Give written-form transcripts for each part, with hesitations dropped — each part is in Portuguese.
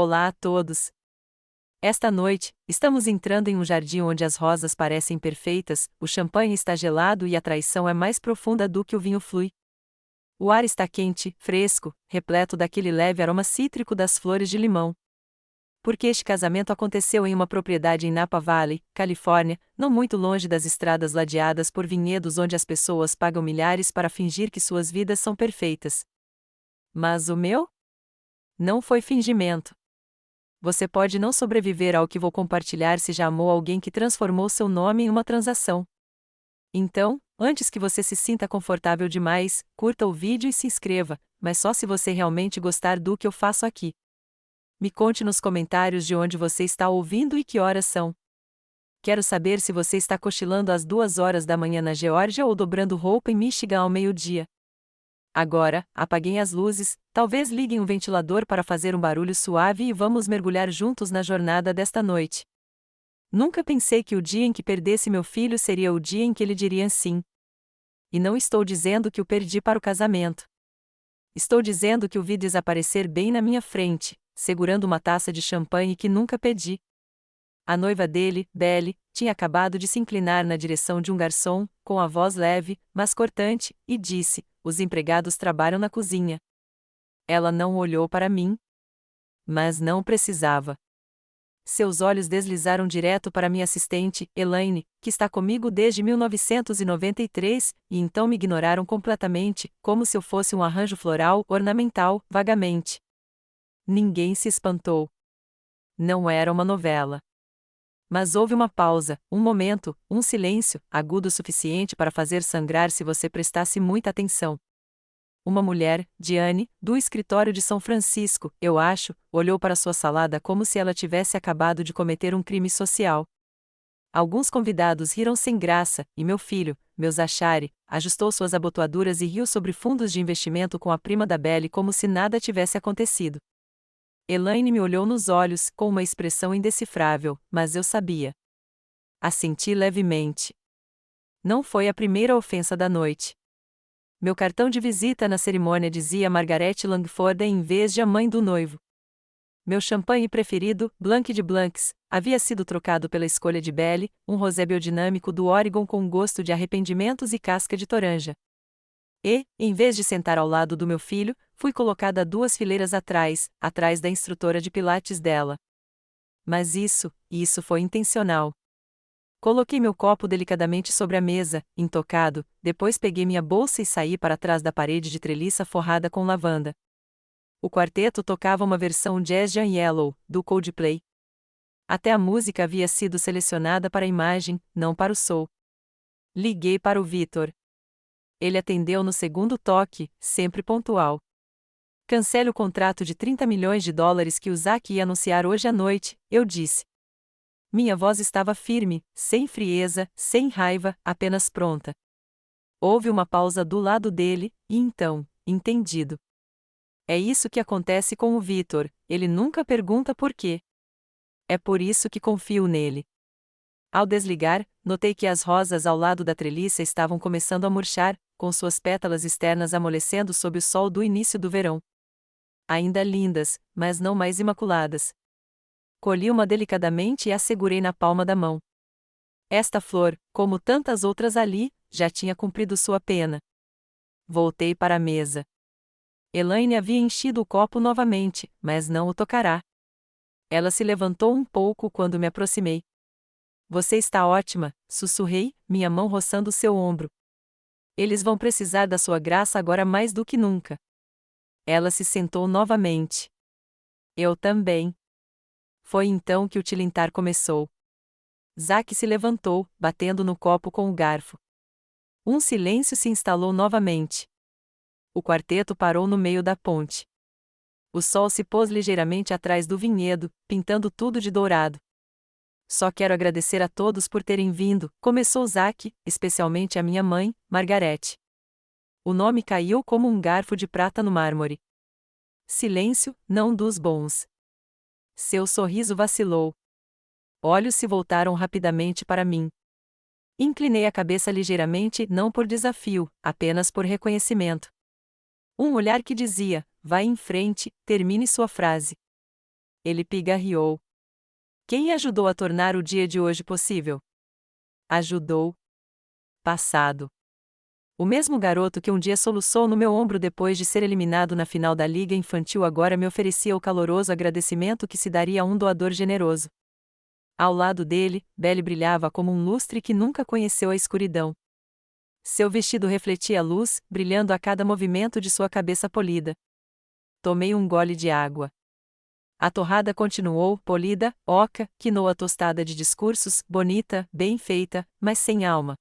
Olá a todos! Esta noite, estamos entrando em um jardim onde as rosas parecem perfeitas, o champanhe está gelado e a traição é mais profunda do que o vinho flui. O ar está quente, fresco, repleto daquele leve aroma cítrico das flores de limão. Porque este casamento aconteceu em uma propriedade em Napa Valley, Califórnia, não muito longe das estradas ladeadas por vinhedos onde as pessoas pagam milhares para fingir que suas vidas são perfeitas. Mas o meu? Não foi fingimento. Você pode não sobreviver ao que vou compartilhar se já amou alguém que transformou seu nome em uma transação. Então, antes que você se sinta confortável demais, curta o vídeo e se inscreva, mas só se você realmente gostar do que eu faço aqui. Me conte nos comentários de onde você está ouvindo e que horas são. Quero saber se você está cochilando às 2 horas da manhã na Geórgia ou dobrando roupa em Michigan ao meio-dia. Agora, apaguem as luzes, talvez liguem um ventilador para fazer um barulho suave e vamos mergulhar juntos na jornada desta noite. Nunca pensei que o dia em que perdesse meu filho seria o dia em que ele diria sim. E não estou dizendo que o perdi para o casamento. Estou dizendo que o vi desaparecer bem na minha frente, segurando uma taça de champanhe que nunca pedi. A noiva dele, Belle, tinha acabado de se inclinar na direção de um garçom, com a voz leve, mas cortante, e disse: "Os empregados trabalham na cozinha." Ela não olhou para mim. Mas não precisava. Seus olhos deslizaram direto para minha assistente, Elaine, que está comigo desde 1993, e então me ignoraram completamente, como se eu fosse um arranjo floral ornamental, vagamente. Ninguém se espantou. Não era uma novela. Mas houve uma pausa, um momento, um silêncio, agudo o suficiente para fazer sangrar se você prestasse muita atenção. Uma mulher, Diane, do escritório de São Francisco, eu acho, olhou para sua salada como se ela tivesse acabado de cometer um crime social. Alguns convidados riram sem graça, e meu filho, meu Zachary, ajustou suas abotoaduras e riu sobre fundos de investimento com a prima da Belle como se nada tivesse acontecido. Elaine me olhou nos olhos, com uma expressão indecifrável, mas eu sabia. Assenti levemente. Não foi a primeira ofensa da noite. Meu cartão de visita na cerimônia dizia Margaret Langford em vez de a mãe do noivo. Meu champanhe preferido, Blanc de Blancs, havia sido trocado pela escolha de Belle, um rosé biodinâmico do Oregon com gosto de arrependimentos e casca de toranja. E, em vez de sentar ao lado do meu filho, fui colocada 2 fileiras atrás da instrutora de pilates dela. Mas isso foi intencional. Coloquei meu copo delicadamente sobre a mesa, intocado, depois peguei minha bolsa e saí para trás da parede de treliça forrada com lavanda. O quarteto tocava uma versão Jazz Jan Yellow, do Coldplay. Até a música havia sido selecionada para a imagem, não para o som. Liguei para o Victor. Ele atendeu no segundo toque, sempre pontual. "Cancele o contrato de $30 milhões que o Zach ia anunciar hoje à noite", eu disse. Minha voz estava firme, sem frieza, sem raiva, apenas pronta. Houve uma pausa do lado dele, e então, entendido. É isso que acontece com o Victor, ele nunca pergunta por quê. É por isso que confio nele. Ao desligar, notei que as rosas ao lado da treliça estavam começando a murchar, com suas pétalas externas amolecendo sob o sol do início do verão. Ainda lindas, mas não mais imaculadas. Colhi uma delicadamente e a segurei na palma da mão. Esta flor, como tantas outras ali, já tinha cumprido sua pena. Voltei para a mesa. Elaine havia enchido o copo novamente, mas não o tocará. Ela se levantou um pouco quando me aproximei. "Você está ótima", sussurrei, minha mão roçando seu ombro. "Eles vão precisar da sua graça agora mais do que nunca." Ela se sentou novamente. Eu também. Foi então que o tilintar começou. Zach se levantou, batendo no copo com o garfo. Um silêncio se instalou novamente. O quarteto parou no meio da ponte. O sol se pôs ligeiramente atrás do vinhedo, pintando tudo de dourado. "Só quero agradecer a todos por terem vindo", começou Zach, especialmente a minha mãe, Margaret. O nome caiu como um garfo de prata no mármore. Silêncio, não dos bons. Seu sorriso vacilou. Olhos se voltaram rapidamente para mim. Inclinei a cabeça ligeiramente, não por desafio, apenas por reconhecimento. Um olhar que dizia: "Vá em frente, termine sua frase." Ele pigarreou. Quem ajudou a tornar o dia de hoje possível? Ajudou. Passado. O mesmo garoto que um dia soluçou no meu ombro depois de ser eliminado na final da Liga Infantil agora me oferecia o caloroso agradecimento que se daria a um doador generoso. Ao lado dele, Belly brilhava como um lustre que nunca conheceu a escuridão. Seu vestido refletia a luz, brilhando a cada movimento de sua cabeça polida. Tomei um gole de água. A torrada continuou, polida, oca, quinoa tostada de discursos, bonita, bem feita, mas sem alma.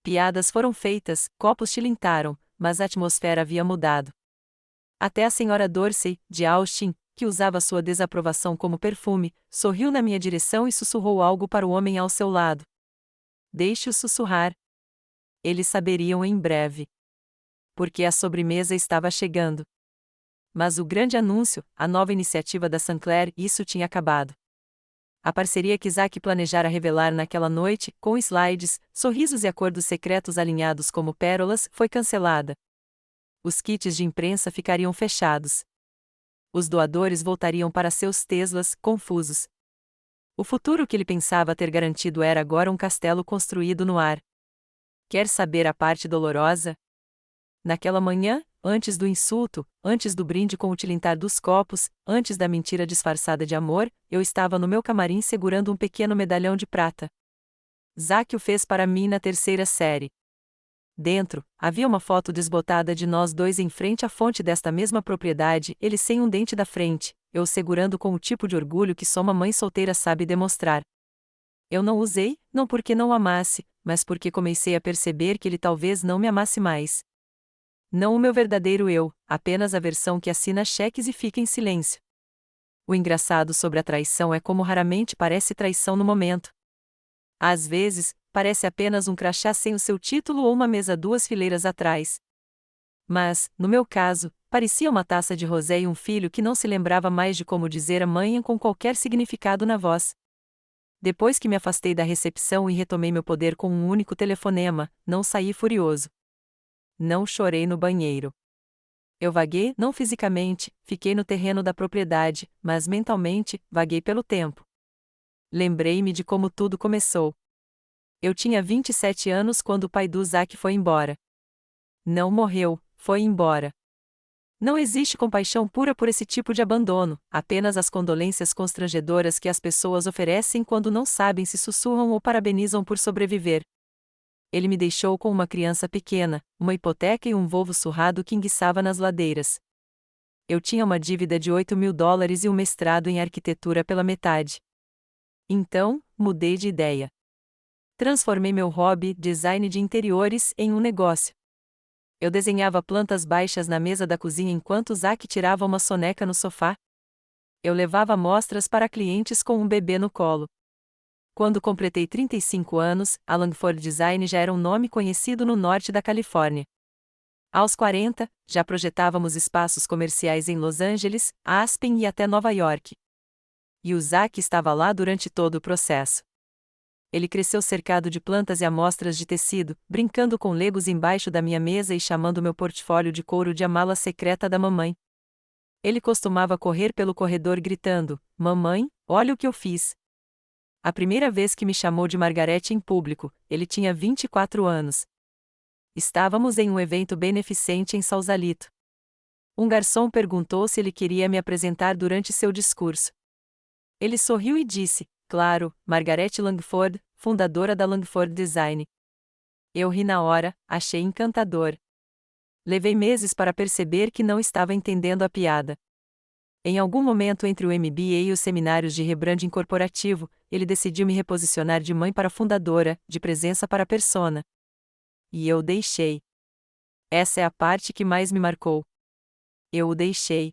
Piadas foram feitas, copos tilintaram, mas a atmosfera havia mudado. Até a senhora Dorsey, de Austin, que usava sua desaprovação como perfume, sorriu na minha direção e sussurrou algo para o homem ao seu lado. Deixe-o sussurrar. Eles saberiam em breve. Porque a sobremesa estava chegando. Mas o grande anúncio, a nova iniciativa da Sinclair, isso tinha acabado. A parceria que Zack planejara revelar naquela noite, com slides, sorrisos e acordos secretos alinhados como pérolas, foi cancelada. Os kits de imprensa ficariam fechados. Os doadores voltariam para seus Teslas, confusos. O futuro que ele pensava ter garantido era agora um castelo construído no ar. Quer saber a parte dolorosa? Naquela manhã, antes do insulto, antes do brinde com o tilintar dos copos, antes da mentira disfarçada de amor, eu estava no meu camarim segurando um pequeno medalhão de prata. Zack o fez para mim na terceira série. Dentro, havia uma foto desbotada de nós dois em frente à fonte desta mesma propriedade, ele sem um dente da frente, eu segurando com o tipo de orgulho que só uma mãe solteira sabe demonstrar. Eu não usei, não porque não o amasse, mas porque comecei a perceber que ele talvez não me amasse mais. Não o meu verdadeiro eu, apenas a versão que assina cheques e fica em silêncio. O engraçado sobre a traição é como raramente parece traição no momento. Às vezes, parece apenas um crachá sem o seu título ou uma mesa 2 fileiras atrás. Mas, no meu caso, parecia uma taça de rosé e um filho que não se lembrava mais de como dizer a mãe com qualquer significado na voz. Depois que me afastei da recepção e retomei meu poder com um único telefonema, não saí furioso. Não chorei no banheiro. Eu vaguei, não fisicamente, fiquei no terreno da propriedade, mas mentalmente, vaguei pelo tempo. Lembrei-me de como tudo começou. Eu tinha 27 anos quando o pai do Zack foi embora. Não morreu, foi embora. Não existe compaixão pura por esse tipo de abandono, apenas as condolências constrangedoras que as pessoas oferecem quando não sabem se sussurram ou parabenizam por sobreviver. Ele me deixou com uma criança pequena, uma hipoteca e um Volvo surrado que enguiçava nas ladeiras. Eu tinha uma dívida de $8.000 e um mestrado em arquitetura pela metade. Então, mudei de ideia. Transformei meu hobby, design de interiores, em um negócio. Eu desenhava plantas baixas na mesa da cozinha enquanto Zack tirava uma soneca no sofá. Eu levava amostras para clientes com um bebê no colo. Quando completei 35 anos, a Langford Design já era um nome conhecido no norte da Califórnia. Aos 40, já projetávamos espaços comerciais em Los Angeles, Aspen e até Nova York. E o Zack estava lá durante todo o processo. Ele cresceu cercado de plantas e amostras de tecido, brincando com legos embaixo da minha mesa e chamando meu portfólio de couro de a mala secreta da mamãe. Ele costumava correr pelo corredor gritando: "Mamãe, olha o que eu fiz!" A primeira vez que me chamou de Margarete em público, ele tinha 24 anos. Estávamos em um evento beneficente em Sausalito. Um garçom perguntou se ele queria me apresentar durante seu discurso. Ele sorriu e disse: "Claro, Margarete Langford, fundadora da Langford Design." Eu ri na hora, achei encantador. Levei meses para perceber que não estava entendendo a piada. Em algum momento entre o MBA e os seminários de rebranding corporativo, ele decidiu me reposicionar de mãe para fundadora, de presença para persona. E eu deixei. Essa é a parte que mais me marcou. Eu o deixei.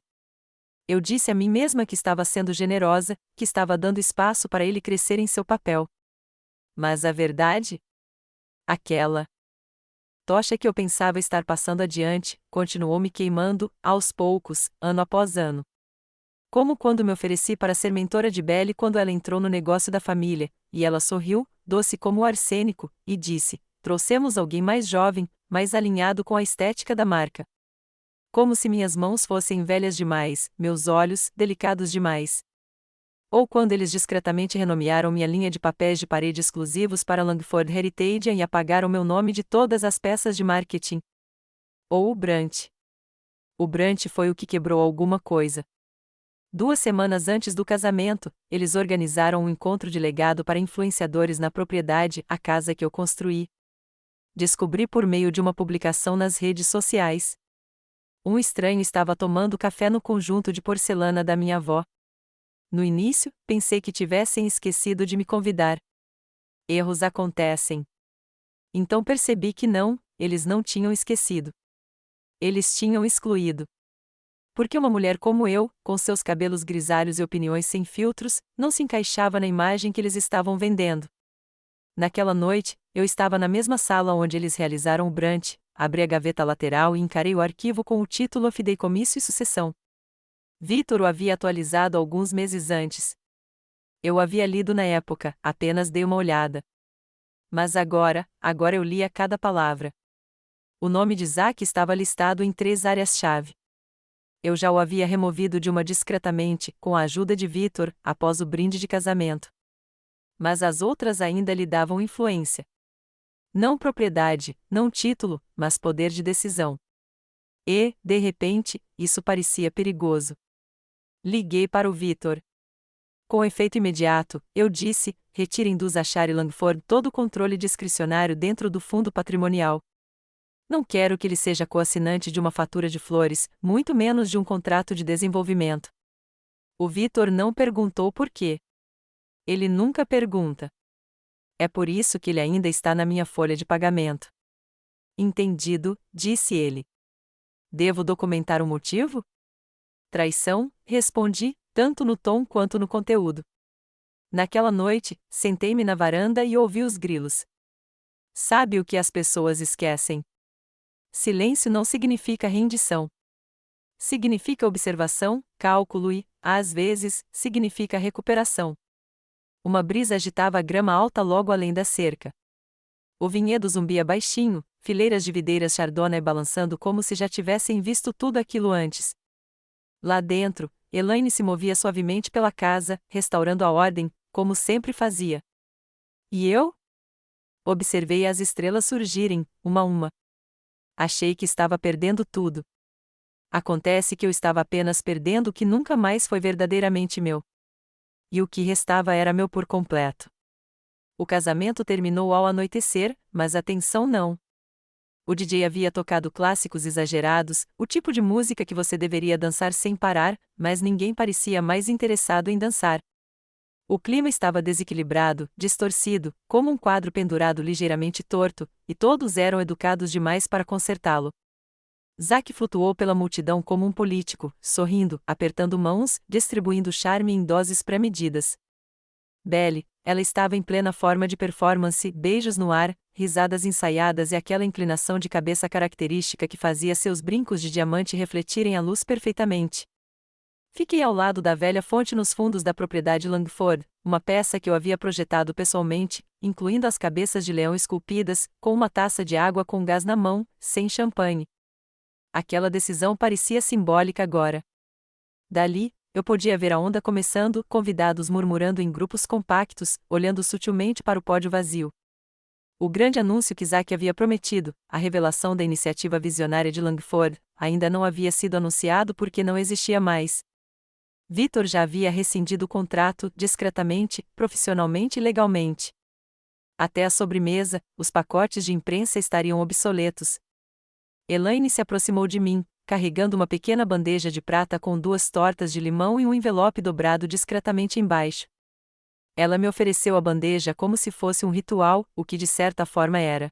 Eu disse a mim mesma que estava sendo generosa, que estava dando espaço para ele crescer em seu papel. Mas a verdade? Aquela tocha que eu pensava estar passando adiante, continuou me queimando, aos poucos, ano após ano. Como quando me ofereci para ser mentora de Belly quando ela entrou no negócio da família, e ela sorriu, doce como o arsênico, e disse: "Trouxemos alguém mais jovem, mais alinhado com a estética da marca." Como se minhas mãos fossem velhas demais, meus olhos, delicados demais. Ou quando eles discretamente renomearam minha linha de papéis de parede exclusivos para Langford Heritage e apagaram meu nome de todas as peças de marketing. Ou o Brant. O Brant foi o que quebrou alguma coisa. 2 semanas antes do casamento, eles organizaram um encontro de legado para influenciadores na propriedade, a casa que eu construí. Descobri por meio de uma publicação nas redes sociais. Um estranho estava tomando café no conjunto de porcelana da minha avó. No início, pensei que tivessem esquecido de me convidar. Erros acontecem. Então percebi que não, eles não tinham esquecido. Eles tinham excluído. Porque uma mulher como eu, com seus cabelos grisalhos e opiniões sem filtros, não se encaixava na imagem que eles estavam vendendo. Naquela noite, eu estava na mesma sala onde eles realizaram o brunch, abri a gaveta lateral e encarei o arquivo com o título Fideicomisso e Sucessão. Vitor o havia atualizado alguns meses antes. Eu havia lido na época, apenas dei uma olhada. Mas agora eu lia cada palavra. O nome de Zack estava listado em 3 áreas-chave. Eu já o havia removido de uma discretamente, com a ajuda de Vitor, após o brinde de casamento. Mas as outras ainda lhe davam influência. Não propriedade, não título, mas poder de decisão. E, de repente, isso parecia perigoso. Liguei para o Vitor. Com efeito imediato, eu disse: retirem do Zachary Langford todo o controle discricionário dentro do fundo patrimonial. Não quero que ele seja coassinante de uma fatura de flores, muito menos de um contrato de desenvolvimento. O Vitor não perguntou por quê. Ele nunca pergunta. É por isso que ele ainda está na minha folha de pagamento. Entendido, disse ele. Devo documentar o motivo? Traição, respondi, tanto no tom quanto no conteúdo. Naquela noite, sentei-me na varanda e ouvi os grilos. Sabe o que as pessoas esquecem? Silêncio não significa rendição. Significa observação, cálculo e, às vezes, significa recuperação. Uma brisa agitava a grama alta logo além da cerca. O vinhedo zumbia baixinho, fileiras de videiras chardonnay balançando como se já tivessem visto tudo aquilo antes. Lá dentro, Elaine se movia suavemente pela casa, restaurando a ordem, como sempre fazia. E eu? Observei as estrelas surgirem, uma a uma. Achei que estava perdendo tudo. Acontece que eu estava apenas perdendo o que nunca mais foi verdadeiramente meu. E o que restava era meu por completo. O casamento terminou ao anoitecer, mas a tensão não. O DJ havia tocado clássicos exagerados, o tipo de música que você deveria dançar sem parar, mas ninguém parecia mais interessado em dançar. O clima estava desequilibrado, distorcido, como um quadro pendurado ligeiramente torto, e todos eram educados demais para consertá-lo. Zack flutuou pela multidão como um político, sorrindo, apertando mãos, distribuindo charme em doses pré-medidas. Belle, ela estava em plena forma de performance, beijos no ar, risadas ensaiadas e aquela inclinação de cabeça característica que fazia seus brincos de diamante refletirem a luz perfeitamente. Fiquei ao lado da velha fonte nos fundos da propriedade Langford, uma peça que eu havia projetado pessoalmente, incluindo as cabeças de leão esculpidas, com uma taça de água com gás na mão, sem champanhe. Aquela decisão parecia simbólica agora. Dali, eu podia ver a onda começando, convidados murmurando em grupos compactos, olhando sutilmente para o pódio vazio. O grande anúncio que Zack havia prometido, a revelação da iniciativa visionária de Langford, ainda não havia sido anunciado porque não existia mais. Vitor já havia rescindido o contrato, discretamente, profissionalmente e legalmente. Até a sobremesa, os pacotes de imprensa estariam obsoletos. Elaine se aproximou de mim, carregando uma pequena bandeja de prata com 2 tortas de limão e um envelope dobrado discretamente embaixo. Ela me ofereceu a bandeja como se fosse um ritual, o que de certa forma era.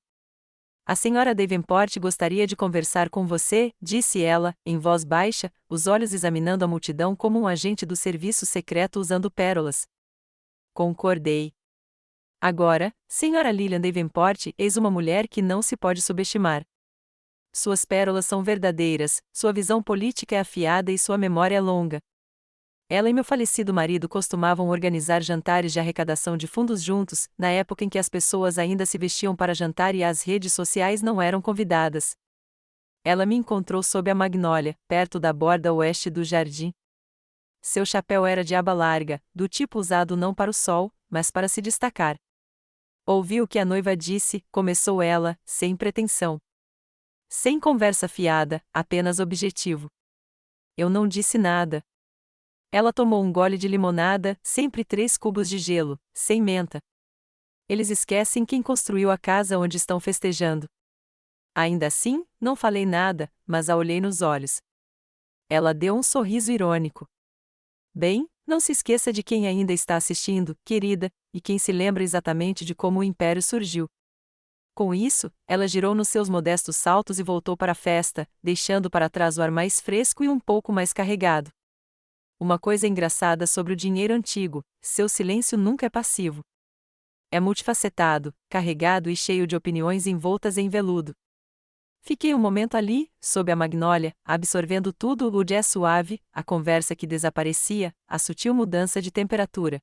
A senhora Davenport gostaria de conversar com você, disse ela, em voz baixa, os olhos examinando a multidão como um agente do serviço secreto usando pérolas. Concordei. Agora, senhora Lillian Davenport, eis uma mulher que não se pode subestimar. Suas pérolas são verdadeiras, sua visão política é afiada e sua memória é longa. Ela e meu falecido marido costumavam organizar jantares de arrecadação de fundos juntos, na época em que as pessoas ainda se vestiam para jantar e as redes sociais não eram convidadas. Ela me encontrou sob a magnólia, perto da borda oeste do jardim. Seu chapéu era de aba larga, do tipo usado não para o sol, mas para se destacar. Ouvi o que a noiva disse, começou ela, sem pretensão. Sem conversa fiada, apenas objetivo. Eu não disse nada. Ela tomou um gole de limonada, sempre 3 cubos de gelo, sem menta. Eles esquecem quem construiu a casa onde estão festejando. Ainda assim, não falei nada, mas a olhei nos olhos. Ela deu um sorriso irônico. Bem, não se esqueça de quem ainda está assistindo, querida, e quem se lembra exatamente de como o império surgiu. Com isso, ela girou nos seus modestos saltos e voltou para a festa, deixando para trás o ar mais fresco e um pouco mais carregado. Uma coisa engraçada sobre o dinheiro antigo: seu silêncio nunca é passivo. É multifacetado, carregado e cheio de opiniões envoltas em veludo. Fiquei um momento ali, sob a magnólia, absorvendo tudo: o jazz suave, a conversa que desaparecia, a sutil mudança de temperatura.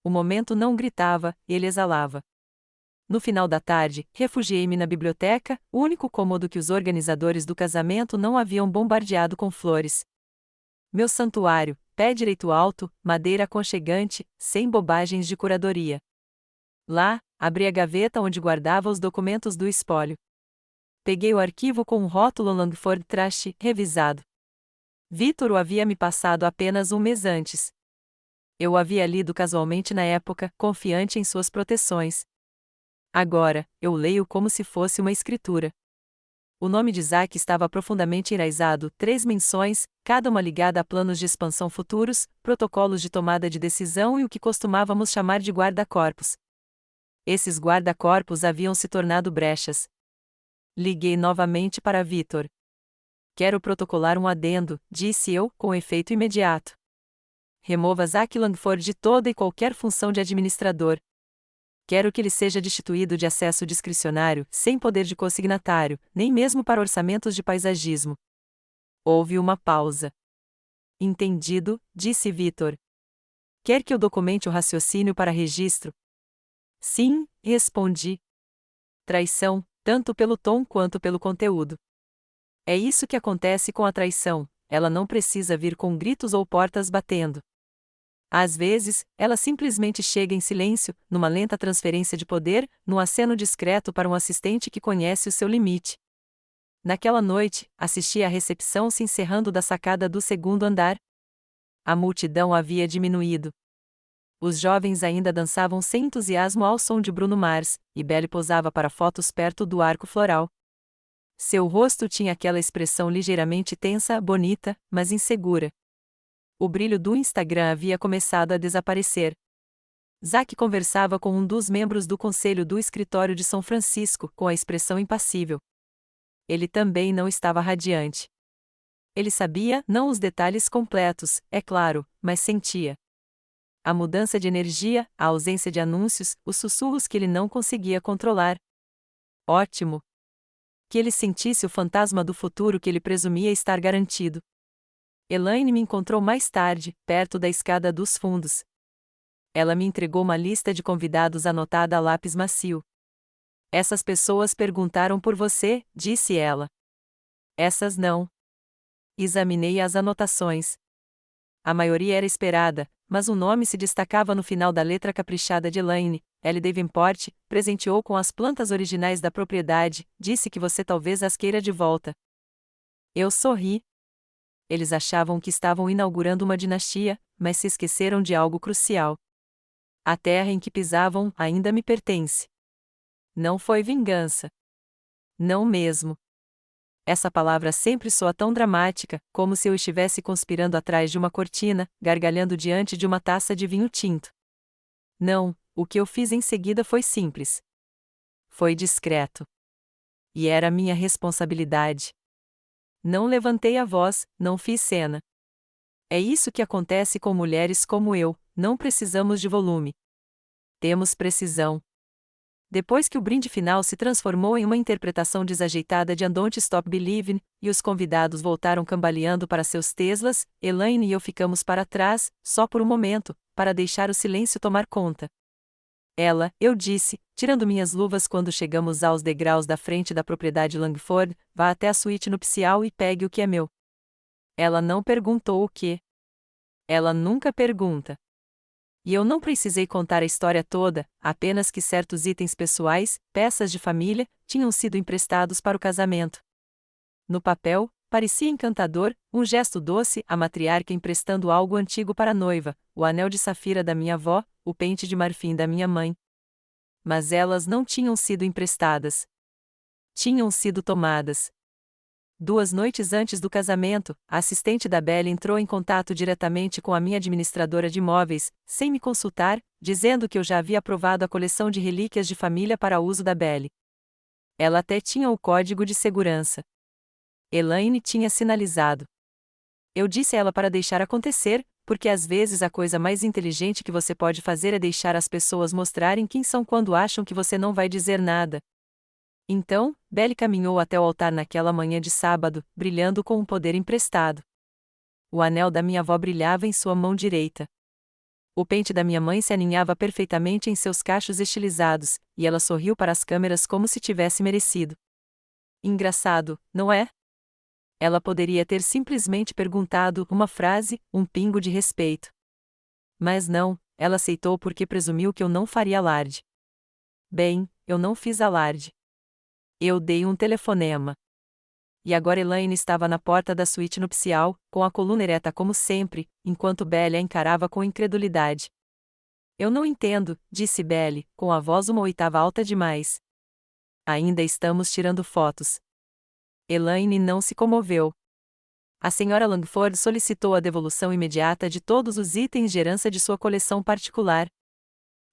O momento não gritava, ele exalava. No final da tarde, refugiei-me na biblioteca, o único cômodo que os organizadores do casamento não haviam bombardeado com flores. Meu santuário, pé direito alto, madeira aconchegante, sem bobagens de curadoria. Lá, abri a gaveta onde guardava os documentos do espólio. Peguei o arquivo com um rótulo Langford Trash, revisado. Vitor o havia me passado apenas um mês antes. Eu o havia lido casualmente na época, confiante em suas proteções. Agora, eu leio como se fosse uma escritura. O nome de Zack estava profundamente enraizado: 3 menções, cada uma ligada a planos de expansão futuros, protocolos de tomada de decisão e o que costumávamos chamar de guarda-corpos. Esses guarda-corpos haviam se tornado brechas. Liguei novamente para Vitor. Quero protocolar um adendo, disse eu, com efeito imediato. Remova Zack Langford de toda e qualquer função de administrador. Quero que ele seja destituído de acesso discricionário, sem poder de consignatário, nem mesmo para orçamentos de paisagismo. Houve uma pausa. Entendido, disse Vitor. Quer que eu documente o raciocínio para registro? Sim, respondi. Traição, tanto pelo tom quanto pelo conteúdo. É isso que acontece com a traição: ela não precisa vir com gritos ou portas batendo. Às vezes, ela simplesmente chega em silêncio, numa lenta transferência de poder, num aceno discreto para um assistente que conhece o seu limite. Naquela noite, assisti à recepção se encerrando da sacada do 2º andar. A multidão havia diminuído. Os jovens ainda dançavam sem entusiasmo ao som de Bruno Mars, e Belle posava para fotos perto do arco floral. Seu rosto tinha aquela expressão ligeiramente tensa, bonita, mas insegura. O brilho do Instagram havia começado a desaparecer. Zack conversava com um dos membros do conselho do escritório de São Francisco, com a expressão impassível. Ele também não estava radiante. Ele sabia, não os detalhes completos, é claro, mas sentia. A mudança de energia, a ausência de anúncios, os sussurros que ele não conseguia controlar. Ótimo! Que ele sentisse o fantasma do futuro que ele presumia estar garantido. Elaine me encontrou mais tarde, perto da escada dos fundos. Ela me entregou uma lista de convidados anotada a lápis macio. Essas pessoas perguntaram por você, disse ela. Essas não. Examinei as anotações. A maioria era esperada, mas um nome se destacava no final da letra caprichada de Elaine. L. Davenport, presenteou com as plantas originais da propriedade, disse que você talvez as queira de volta. Eu sorri. Eles achavam que estavam inaugurando uma dinastia, mas se esqueceram de algo crucial. A terra em que pisavam ainda me pertence. Não foi vingança. Não mesmo. Essa palavra sempre soa tão dramática, como se eu estivesse conspirando atrás de uma cortina, gargalhando diante de uma taça de vinho tinto. Não, o que eu fiz em seguida foi simples. Foi discreto. E era minha responsabilidade. Não levantei a voz, não fiz cena. É isso que acontece com mulheres como eu: não precisamos de volume. Temos precisão. Depois que o brinde final se transformou em uma interpretação desajeitada de And Don't Stop Believin', e os convidados voltaram cambaleando para seus Teslas, Elaine e eu ficamos para trás, só por um momento, para deixar o silêncio tomar conta. Eu disse, tirando minhas luvas quando chegamos aos degraus da frente da propriedade Langford, vá até a suíte nupcial e pegue o que é meu. Ela não perguntou o que. Ela nunca pergunta. E eu não precisei contar a história toda, apenas que certos itens pessoais, peças de família, tinham sido emprestados para o casamento. No papel, parecia encantador, um gesto doce, a matriarca emprestando algo antigo para a noiva, o anel de safira da minha avó, o pente de marfim da minha mãe. Mas elas não tinham sido emprestadas. Tinham sido tomadas. 2 noites antes do casamento, a assistente da Belle entrou em contato diretamente com a minha administradora de imóveis, sem me consultar, dizendo que eu já havia aprovado a coleção de relíquias de família para uso da Belle. Ela até tinha o código de segurança. Elaine tinha sinalizado. Eu disse a ela para deixar acontecer, porque às vezes a coisa mais inteligente que você pode fazer é deixar as pessoas mostrarem quem são quando acham que você não vai dizer nada. Então, Belle caminhou até o altar naquela manhã de sábado, brilhando com um poder emprestado. O anel da minha avó brilhava em sua mão direita. O pente da minha mãe se aninhava perfeitamente em seus cachos estilizados, e ela sorriu para as câmeras como se tivesse merecido. Engraçado, não é? Ela poderia ter simplesmente perguntado uma frase, um pingo de respeito. Mas não, ela aceitou porque presumiu que eu não faria alarde. Bem, eu não fiz alarde. Eu dei um telefonema. E agora Elaine estava na porta da suíte nupcial, com a coluna ereta como sempre, enquanto Belle a encarava com incredulidade. Eu não entendo, disse Belle, com a voz uma oitava alta demais. Ainda estamos tirando fotos. Elaine não se comoveu. A senhora Langford solicitou a devolução imediata de todos os itens de herança de sua coleção particular.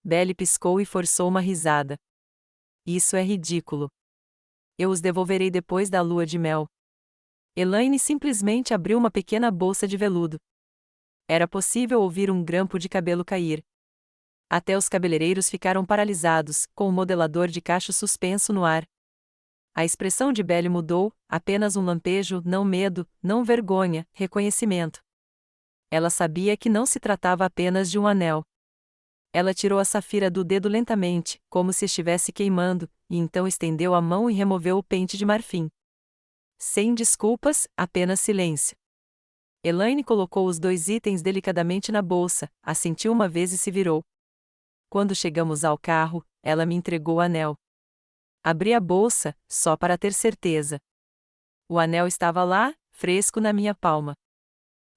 Belle piscou e forçou uma risada. Isso é ridículo. Eu os devolverei depois da lua de mel. Elaine simplesmente abriu uma pequena bolsa de veludo. Era possível ouvir um grampo de cabelo cair. Até os cabeleireiros ficaram paralisados, com o modelador de cacho suspenso no ar. A expressão de Belle mudou, apenas um lampejo, não medo, não vergonha, reconhecimento. Ela sabia que não se tratava apenas de um anel. Ela tirou a safira do dedo lentamente, como se estivesse queimando, e então estendeu a mão e removeu o pente de marfim. Sem desculpas, apenas silêncio. Elaine colocou os 2 itens delicadamente na bolsa, assentiu uma vez e se virou. Quando chegamos ao carro, ela me entregou o anel. Abri a bolsa, só para ter certeza. O anel estava lá, fresco na minha palma.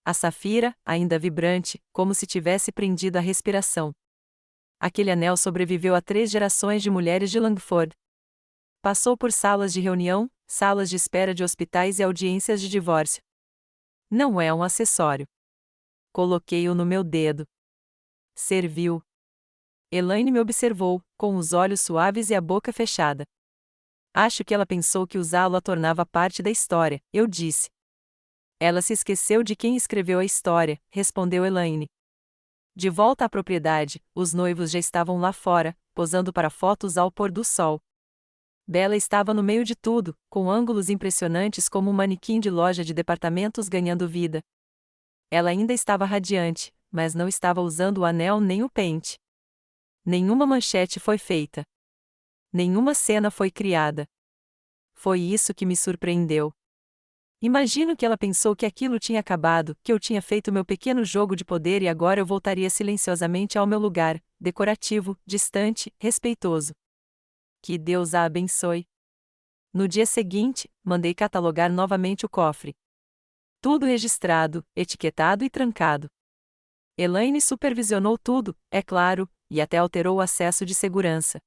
A safira, ainda vibrante, como se tivesse prendido a respiração. Aquele anel sobreviveu a 3 gerações de mulheres de Langford. Passou por salas de reunião, salas de espera de hospitais e audiências de divórcio. Não é um acessório. Coloquei-o no meu dedo. Serviu. Elaine me observou, com os olhos suaves e a boca fechada. Acho que ela pensou que usá-lo a tornava parte da história, eu disse. Ela se esqueceu de quem escreveu a história, respondeu Elaine. De volta à propriedade, os noivos já estavam lá fora, posando para fotos ao pôr do sol. Bella estava no meio de tudo, com ângulos impressionantes como um manequim de loja de departamentos ganhando vida. Ela ainda estava radiante, mas não estava usando o anel nem o pente. Nenhuma manchete foi feita. Nenhuma cena foi criada. Foi isso que me surpreendeu. Imagino que ela pensou que aquilo tinha acabado, que eu tinha feito meu pequeno jogo de poder e agora eu voltaria silenciosamente ao meu lugar, decorativo, distante, respeitoso. Que Deus a abençoe. No dia seguinte, mandei catalogar novamente o cofre. Tudo registrado, etiquetado e trancado. Elaine supervisionou tudo, é claro, e até alterou o acesso de segurança.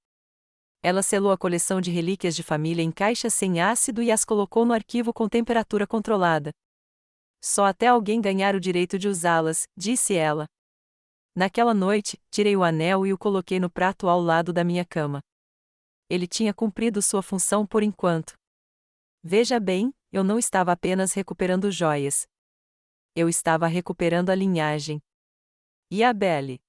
Ela selou a coleção de relíquias de família em caixas sem ácido e as colocou no arquivo com temperatura controlada. Só até alguém ganhar o direito de usá-las, disse ela. Naquela noite, tirei o anel e o coloquei no prato ao lado da minha cama. Ele tinha cumprido sua função por enquanto. Veja bem, eu não estava apenas recuperando joias. Eu estava recuperando a linhagem. E a Belle?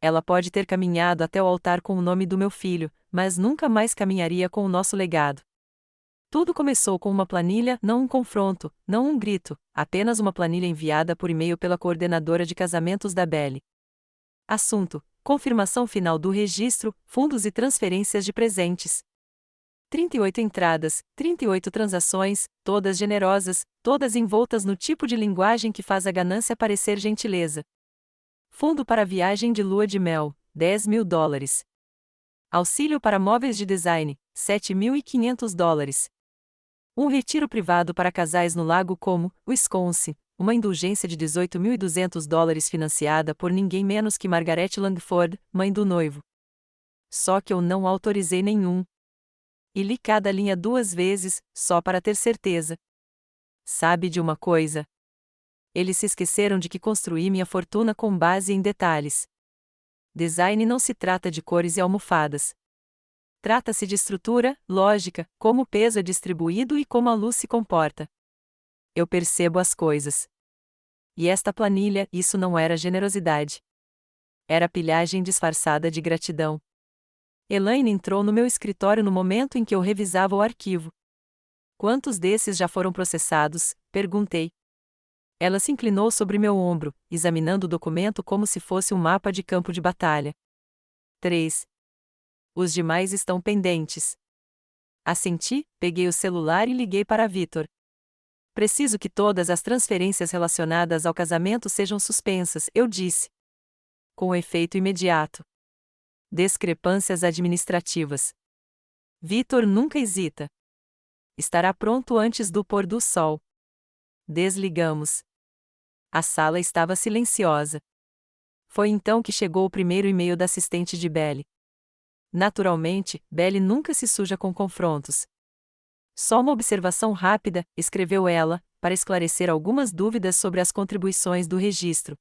Ela pode ter caminhado até o altar com o nome do meu filho, mas nunca mais caminharia com o nosso legado. Tudo começou com uma planilha, não um confronto, não um grito, apenas uma planilha enviada por e-mail pela coordenadora de casamentos da Belle. Assunto: confirmação final do registro, fundos e transferências de presentes. 38 entradas, 38 transações, todas generosas, todas envoltas no tipo de linguagem que faz a ganância parecer gentileza. Fundo para viagem de lua de mel, $10.000. Auxílio para móveis de design, $7.500. Um retiro privado para casais no Lago Como, Wisconsin, uma indulgência de $18.200 financiada por ninguém menos que Margaret Langford, mãe do noivo. Só que eu não autorizei nenhum. E li cada linha 2 vezes, só para ter certeza. Sabe de uma coisa? Eles se esqueceram de que construí minha fortuna com base em detalhes. Design não se trata de cores e almofadas. Trata-se de estrutura, lógica, como o peso é distribuído e como a luz se comporta. Eu percebo as coisas. E esta planilha, isso não era generosidade. Era pilhagem disfarçada de gratidão. Elaine entrou no meu escritório no momento em que eu revisava o arquivo. Quantos desses já foram processados? Perguntei. Ela se inclinou sobre meu ombro, examinando o documento como se fosse um mapa de campo de batalha. 3. Os demais estão pendentes. Assenti, peguei o celular e liguei para Vitor. Preciso que todas as transferências relacionadas ao casamento sejam suspensas, eu disse. Com efeito imediato. Discrepâncias administrativas. Vitor nunca hesita. Estará pronto antes do pôr do sol. Desligamos. A sala estava silenciosa. Foi então que chegou o primeiro e-mail da assistente de Belly. Naturalmente, Belly nunca se suja com confrontos. Só uma observação rápida, escreveu ela, para esclarecer algumas dúvidas sobre as contribuições do registro.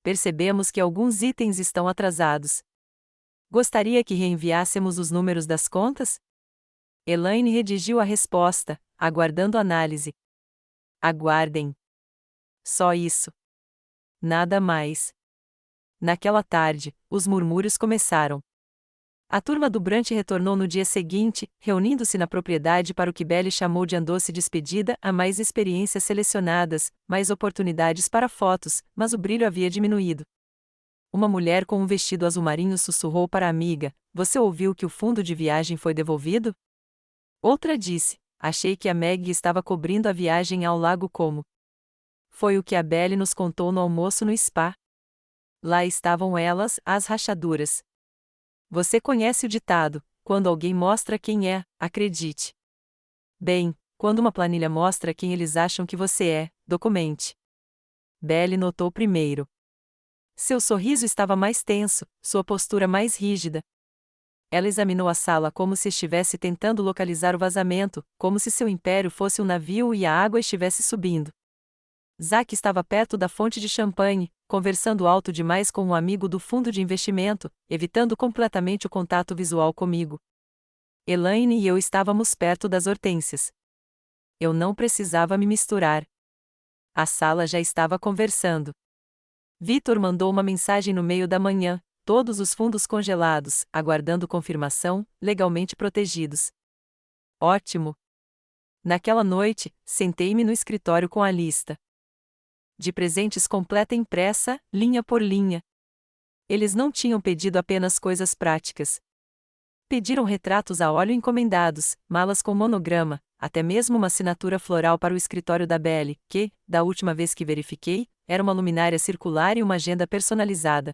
Percebemos que alguns itens estão atrasados. Gostaria que reenviássemos os números das contas? Elaine redigiu a resposta, aguardando análise. Aguardem. Só isso. Nada mais. Naquela tarde, os murmúrios começaram. A turma do Brunch retornou no dia seguinte, reunindo-se na propriedade para o que Belly chamou de doce despedida, a mais experiências selecionadas, mais oportunidades para fotos, mas o brilho havia diminuído. Uma mulher com um vestido azul marinho sussurrou para a amiga: "Você ouviu que o fundo de viagem foi devolvido?" Outra disse: "Achei que a Meg estava cobrindo a viagem ao Lago Como." Foi o que a Belly nos contou no almoço no spa. Lá estavam elas, as rachaduras. Você conhece o ditado: quando alguém mostra quem é, acredite. Bem, quando uma planilha mostra quem eles acham que você é, documente. Belly notou primeiro. Seu sorriso estava mais tenso, sua postura mais rígida. Ela examinou a sala como se estivesse tentando localizar o vazamento, como se seu império fosse um navio e a água estivesse subindo. Zack estava perto da fonte de champanhe, conversando alto demais com um amigo do fundo de investimento, evitando completamente o contato visual comigo. Elaine e eu estávamos perto das hortênsias. Eu não precisava me misturar. A sala já estava conversando. Vitor mandou uma mensagem no meio da manhã: todos os fundos congelados, aguardando confirmação, legalmente protegidos. Ótimo! Naquela noite, sentei-me no escritório com a lista de presentes completa impressa, linha por linha. Eles não tinham pedido apenas coisas práticas. Pediram retratos a óleo encomendados, malas com monograma, até mesmo uma assinatura floral para o escritório da Belly, que, da última vez que verifiquei, era uma luminária circular e uma agenda personalizada.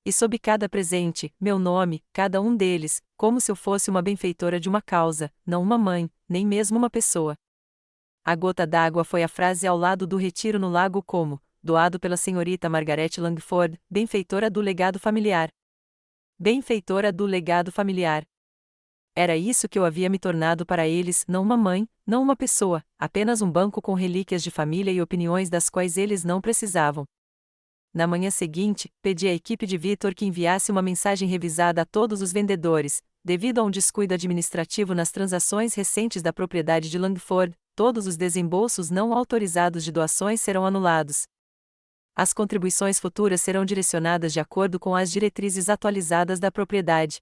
E sob cada presente, meu nome, cada um deles, como se eu fosse uma benfeitora de uma causa, não uma mãe, nem mesmo uma pessoa. A gota d'água foi a frase ao lado do retiro no Lago Como, doado pela senhorita Margaret Langford, benfeitora do legado familiar. Benfeitora do legado familiar. Era isso que eu havia me tornado para eles, não uma mãe, não uma pessoa, apenas um banco com relíquias de família e opiniões das quais eles não precisavam. Na manhã seguinte, pedi à equipe de Vitor que enviasse uma mensagem revisada a todos os vendedores. Devido a um descuido administrativo nas transações recentes da propriedade de Langford, todos os desembolsos não autorizados de doações serão anulados. As contribuições futuras serão direcionadas de acordo com as diretrizes atualizadas da propriedade.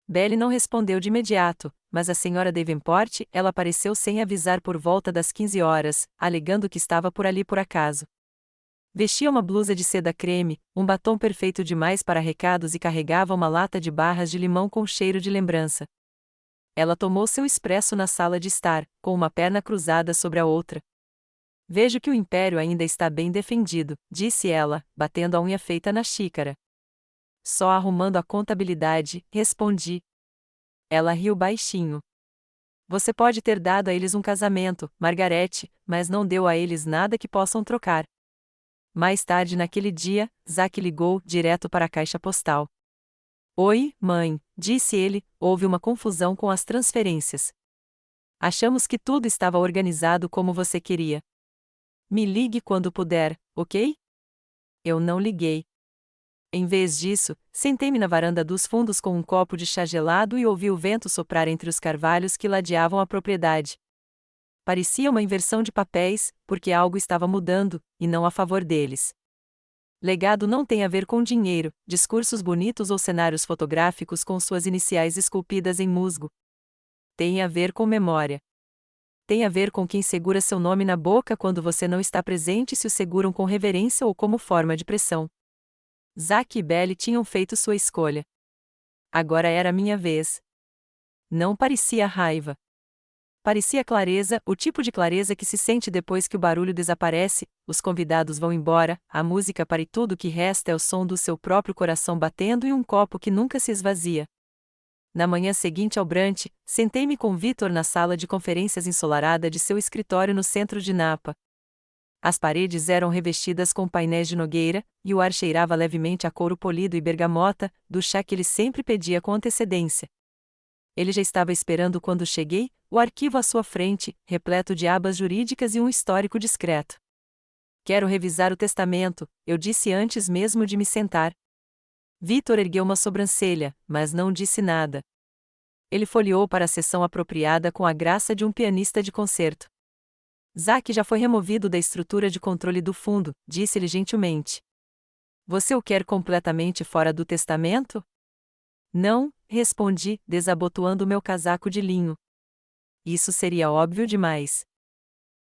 Belly não respondeu de imediato, mas a senhora Davenport, ela apareceu sem avisar por volta das 15 horas, alegando que estava por ali por acaso. Vestia uma blusa de seda creme, um batom perfeito demais para recados e carregava uma lata de barras de limão com cheiro de lembrança. Ela tomou seu expresso na sala de estar, com uma perna cruzada sobre a outra. Vejo que o império ainda está bem defendido, disse ela, batendo a unha feita na xícara. Só arrumando a contabilidade, respondi. Ela riu baixinho. Você pode ter dado a eles um casamento, Margarete, mas não deu a eles nada que possam trocar. Mais tarde naquele dia, Zack ligou direto para a caixa postal. Oi, mãe, disse ele, houve uma confusão com as transferências. Achamos que tudo estava organizado como você queria. Me ligue quando puder, ok? Eu não liguei. Em vez disso, sentei-me na varanda dos fundos com um copo de chá gelado e ouvi o vento soprar entre os carvalhos que ladeavam a propriedade. Parecia uma inversão de papéis, porque algo estava mudando, e não a favor deles. Legado não tem a ver com dinheiro, discursos bonitos ou cenários fotográficos com suas iniciais esculpidas em musgo. Tem a ver com memória. Tem a ver com quem segura seu nome na boca quando você não está presente e se o seguram com reverência ou como forma de pressão. Zack e Belly tinham feito sua escolha. Agora era minha vez. Não parecia raiva. Parecia clareza, o tipo de clareza que se sente depois que o barulho desaparece, os convidados vão embora, a música para e tudo o que resta é o som do seu próprio coração batendo e um copo que nunca se esvazia. Na manhã seguinte ao brunch, sentei-me com Vitor na sala de conferências ensolarada de seu escritório no centro de Napa. As paredes eram revestidas com painéis de nogueira, e o ar cheirava levemente a couro polido e bergamota, do chá que ele sempre pedia com antecedência. Ele já estava esperando quando cheguei, o arquivo à sua frente, repleto de abas jurídicas e um histórico discreto. Quero revisar o testamento, eu disse antes mesmo de me sentar. Vitor ergueu uma sobrancelha, mas não disse nada. Ele folheou para a seção apropriada com a graça de um pianista de concerto. Zack já foi removido da estrutura de controle do fundo, disse-lhe gentilmente. Você o quer completamente fora do testamento? Não, respondi, desabotoando meu casaco de linho. Isso seria óbvio demais.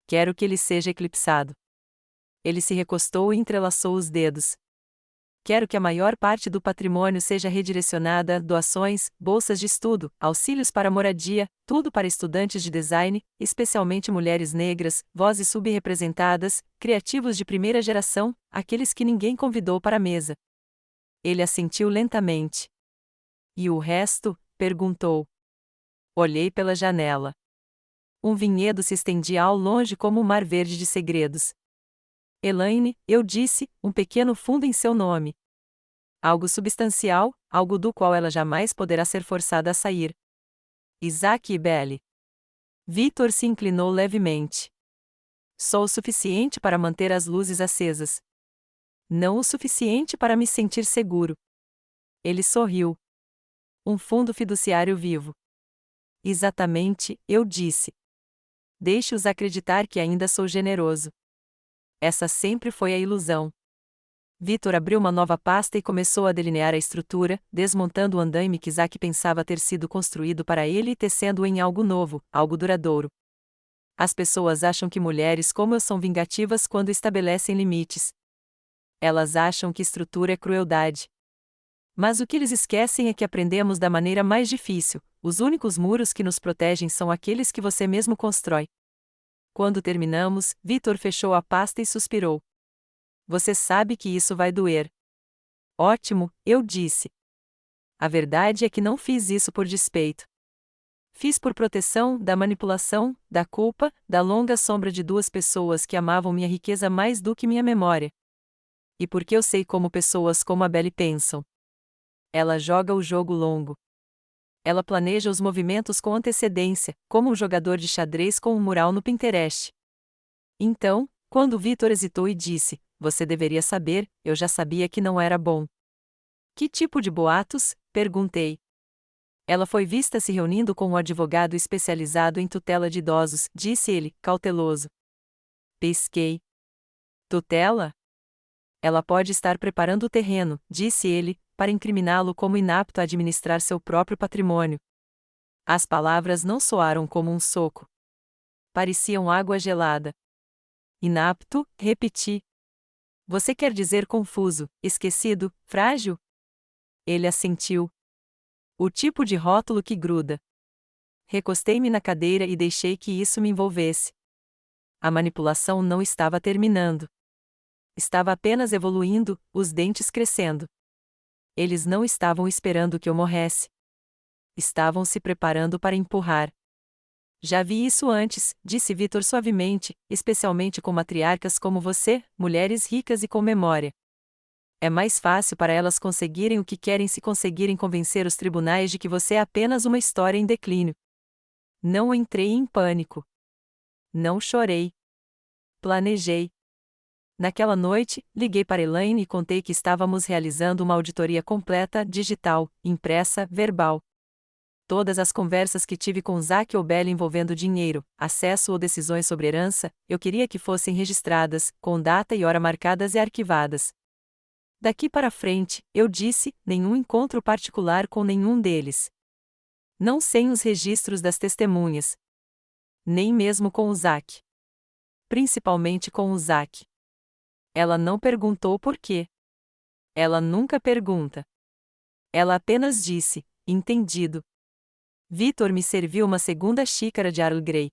Quero que ele seja eclipsado. Ele se recostou e entrelaçou os dedos. Quero que a maior parte do patrimônio seja redirecionada a doações, bolsas de estudo, auxílios para moradia, tudo para estudantes de design, especialmente mulheres negras, vozes subrepresentadas, criativos de primeira geração, aqueles que ninguém convidou para a mesa. Ele assentiu lentamente. E o resto? Perguntou. Olhei pela janela. Um vinhedo se estendia ao longe como um mar verde de segredos. Elaine, eu disse, um pequeno fundo em seu nome. Algo substancial, algo do qual ela jamais poderá ser forçada a sair. Isaac e Belly. Vitor se inclinou levemente. Só o suficiente para manter as luzes acesas. Não o suficiente para me sentir seguro. Ele sorriu. Um fundo fiduciário vivo. Exatamente, eu disse. Deixe-os acreditar que ainda sou generoso. Essa sempre foi a ilusão. Vitor abriu uma nova pasta e começou a delinear a estrutura, desmontando o andaime que Zack pensava ter sido construído para ele e tecendo-o em algo novo, algo duradouro. As pessoas acham que mulheres como eu são vingativas quando estabelecem limites. Elas acham que estrutura é crueldade. Mas o que eles esquecem é que aprendemos da maneira mais difícil, os únicos muros que nos protegem são aqueles que você mesmo constrói. Quando terminamos, Vitor fechou a pasta e suspirou. Você sabe que isso vai doer. Ótimo, eu disse. A verdade é que não fiz isso por despeito. Fiz por proteção da manipulação, da culpa, da longa sombra de duas pessoas que amavam minha riqueza mais do que minha memória. E porque eu sei como pessoas como a Belly pensam. Ela joga o jogo longo. Ela planeja os movimentos com antecedência, como um jogador de xadrez com um mural no Pinterest. Então, quando Vitor hesitou e disse, você deveria saber, eu já sabia que não era bom. Que tipo de boatos? Perguntei. Ela foi vista se reunindo com um advogado especializado em tutela de idosos, disse ele, cauteloso. Pesquei. Tutela? Ela pode estar preparando o terreno, disse ele, para incriminá-lo como inapto a administrar seu próprio patrimônio. As palavras não soaram como um soco. Pareciam água gelada. Inapto, repeti. Você quer dizer confuso, esquecido, frágil? Ele assentiu. O tipo de rótulo que gruda. Recostei-me na cadeira e deixei que isso me envolvesse. A manipulação não estava terminando. Estava apenas evoluindo, os dentes crescendo. Eles não estavam esperando que eu morresse. Estavam se preparando para empurrar. Já vi isso antes, disse Vitor suavemente, especialmente com matriarcas como você, mulheres ricas e com memória. É mais fácil para elas conseguirem o que querem se conseguirem convencer os tribunais de que você é apenas uma história em declínio. Não entrei em pânico. Não chorei. Planejei. Naquela noite, liguei para Elaine e contei que estávamos realizando uma auditoria completa, digital, impressa, verbal. Todas as conversas que tive com Zack ou Belly envolvendo dinheiro, acesso ou decisões sobre herança, eu queria que fossem registradas, com data e hora marcadas e arquivadas. Daqui para frente, eu disse, nenhum encontro particular com nenhum deles. Não sem os registros das testemunhas. Nem mesmo com o Zack. Principalmente com o Zack. Ela não perguntou por quê. Ela nunca pergunta. Ela apenas disse, entendido. Vitor me serviu uma segunda xícara de Earl Grey.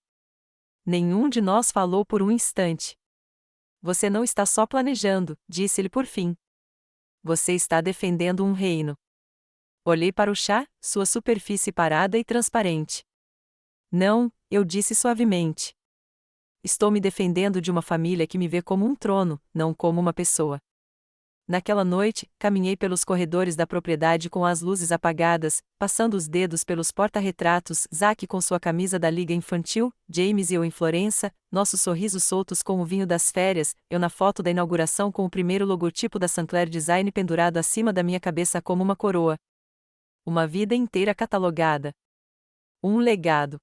Nenhum de nós falou por um instante. Você não está só planejando, disse-ele por fim. Você está defendendo um reino. Olhei para o chá, sua superfície parada e transparente. Não, eu disse suavemente. Estou me defendendo de uma família que me vê como um trono, não como uma pessoa. Naquela noite, caminhei pelos corredores da propriedade com as luzes apagadas, passando os dedos pelos porta-retratos, Zack com sua camisa da Liga Infantil, James e eu em Florença, nossos sorrisos soltos com o vinho das férias, eu na foto da inauguração com o primeiro logotipo da Sinclair Design pendurado acima da minha cabeça como uma coroa. Uma vida inteira catalogada. Um legado.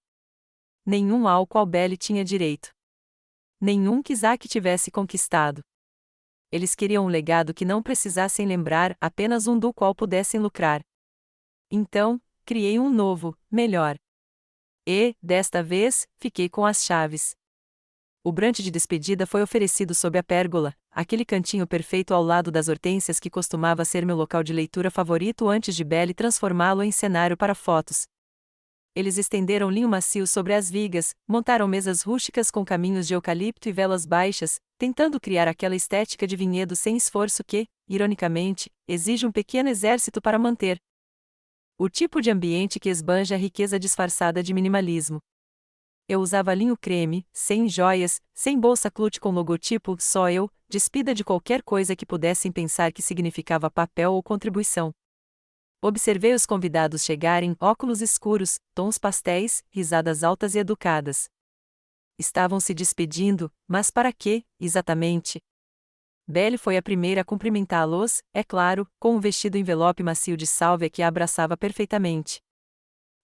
Nenhum ao qual Belly tinha direito. Nenhum que Zack tivesse conquistado. Eles queriam um legado que não precisassem lembrar, apenas um do qual pudessem lucrar. Então, criei um novo, melhor. E, desta vez, fiquei com as chaves. O brunch de despedida foi oferecido sob a pérgola, aquele cantinho perfeito ao lado das hortênsias que costumava ser meu local de leitura favorito antes de Belly transformá-lo em cenário para fotos. Eles estenderam linho macio sobre as vigas, montaram mesas rústicas com caminhos de eucalipto e velas baixas, tentando criar aquela estética de vinhedo sem esforço que, ironicamente, exige um pequeno exército para manter. O tipo de ambiente que esbanja a riqueza disfarçada de minimalismo. Eu usava linho creme, sem joias, sem bolsa clutch com logotipo, só eu, despida de qualquer coisa que pudessem pensar que significava papel ou contribuição. Observei os convidados chegarem, óculos escuros, tons pastéis, risadas altas e educadas. Estavam se despedindo, mas para quê, exatamente? Belly foi a primeira a cumprimentá-los, é claro, com um vestido envelope macio de sálvia que a abraçava perfeitamente.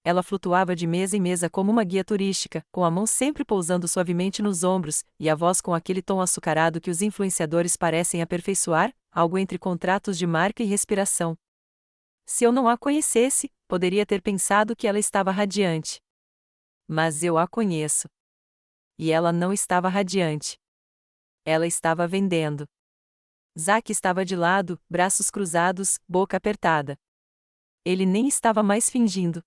Ela flutuava de mesa em mesa como uma guia turística, com a mão sempre pousando suavemente nos ombros, e a voz com aquele tom açucarado que os influenciadores parecem aperfeiçoar, algo entre contratos de marca e respiração. Se eu não a conhecesse, poderia ter pensado que ela estava radiante. Mas eu a conheço. E ela não estava radiante. Ela estava vendendo. Zack estava de lado, braços cruzados, boca apertada. Ele nem estava mais fingindo.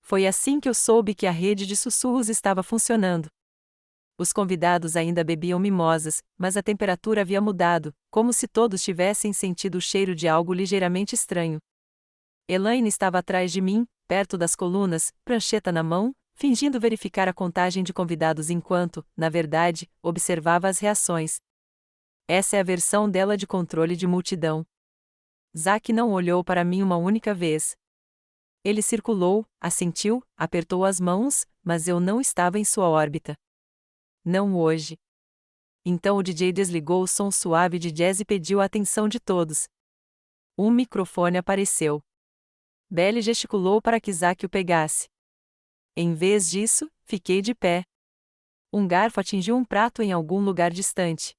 Foi assim que eu soube que a rede de sussurros estava funcionando. Os convidados ainda bebiam mimosas, mas a temperatura havia mudado, como se todos tivessem sentido o cheiro de algo ligeiramente estranho. Elaine estava atrás de mim, perto das colunas, prancheta na mão, fingindo verificar a contagem de convidados enquanto, na verdade, observava as reações. Essa é a versão dela de controle de multidão. Zack não olhou para mim uma única vez. Ele circulou, assentiu, apertou as mãos, mas eu não estava em sua órbita. Não hoje. Então o DJ desligou o som suave de jazz e pediu a atenção de todos. Um microfone apareceu. Belly gesticulou para que Zack o pegasse. Em vez disso, fiquei de pé. Um garfo atingiu um prato em algum lugar distante.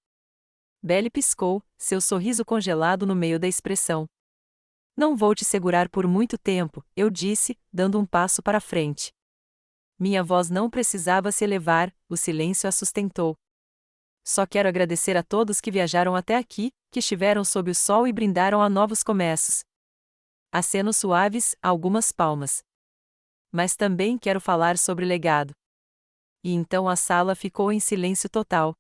Belly piscou, seu sorriso congelado no meio da expressão. Não vou te segurar por muito tempo, eu disse, dando um passo para frente. Minha voz não precisava se elevar, o silêncio a sustentou. Só quero agradecer a todos que viajaram até aqui, que estiveram sob o sol e brindaram a novos começos. Acenos suaves, algumas palmas. Mas também quero falar sobre legado. E então a sala ficou em silêncio total.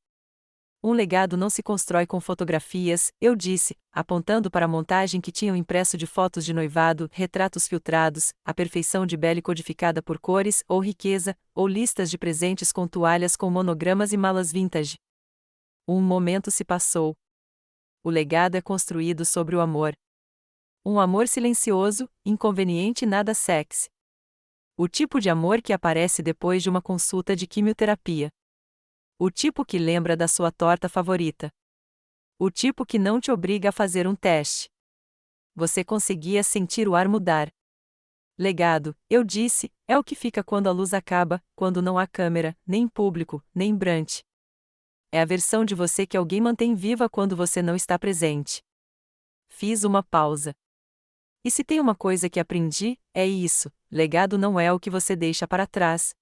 Um legado não se constrói com fotografias, eu disse, apontando para a montagem que tinham impresso de fotos de noivado, retratos filtrados, a perfeição de Belle codificada por cores, ou riqueza, ou listas de presentes com toalhas com monogramas e malas vintage. Um momento se passou. O legado é construído sobre o amor. Um amor silencioso, inconveniente e nada sexy. O tipo de amor que aparece depois de uma consulta de quimioterapia. O tipo que lembra da sua torta favorita. O tipo que não te obriga a fazer um teste. Você conseguia sentir o ar mudar. Legado, eu disse, é o que fica quando a luz acaba, quando não há câmera, nem público, nem brunch. É a versão de você que alguém mantém viva quando você não está presente. Fiz uma pausa. E se tem uma coisa que aprendi, é isso: legado não é o que você deixa para trás.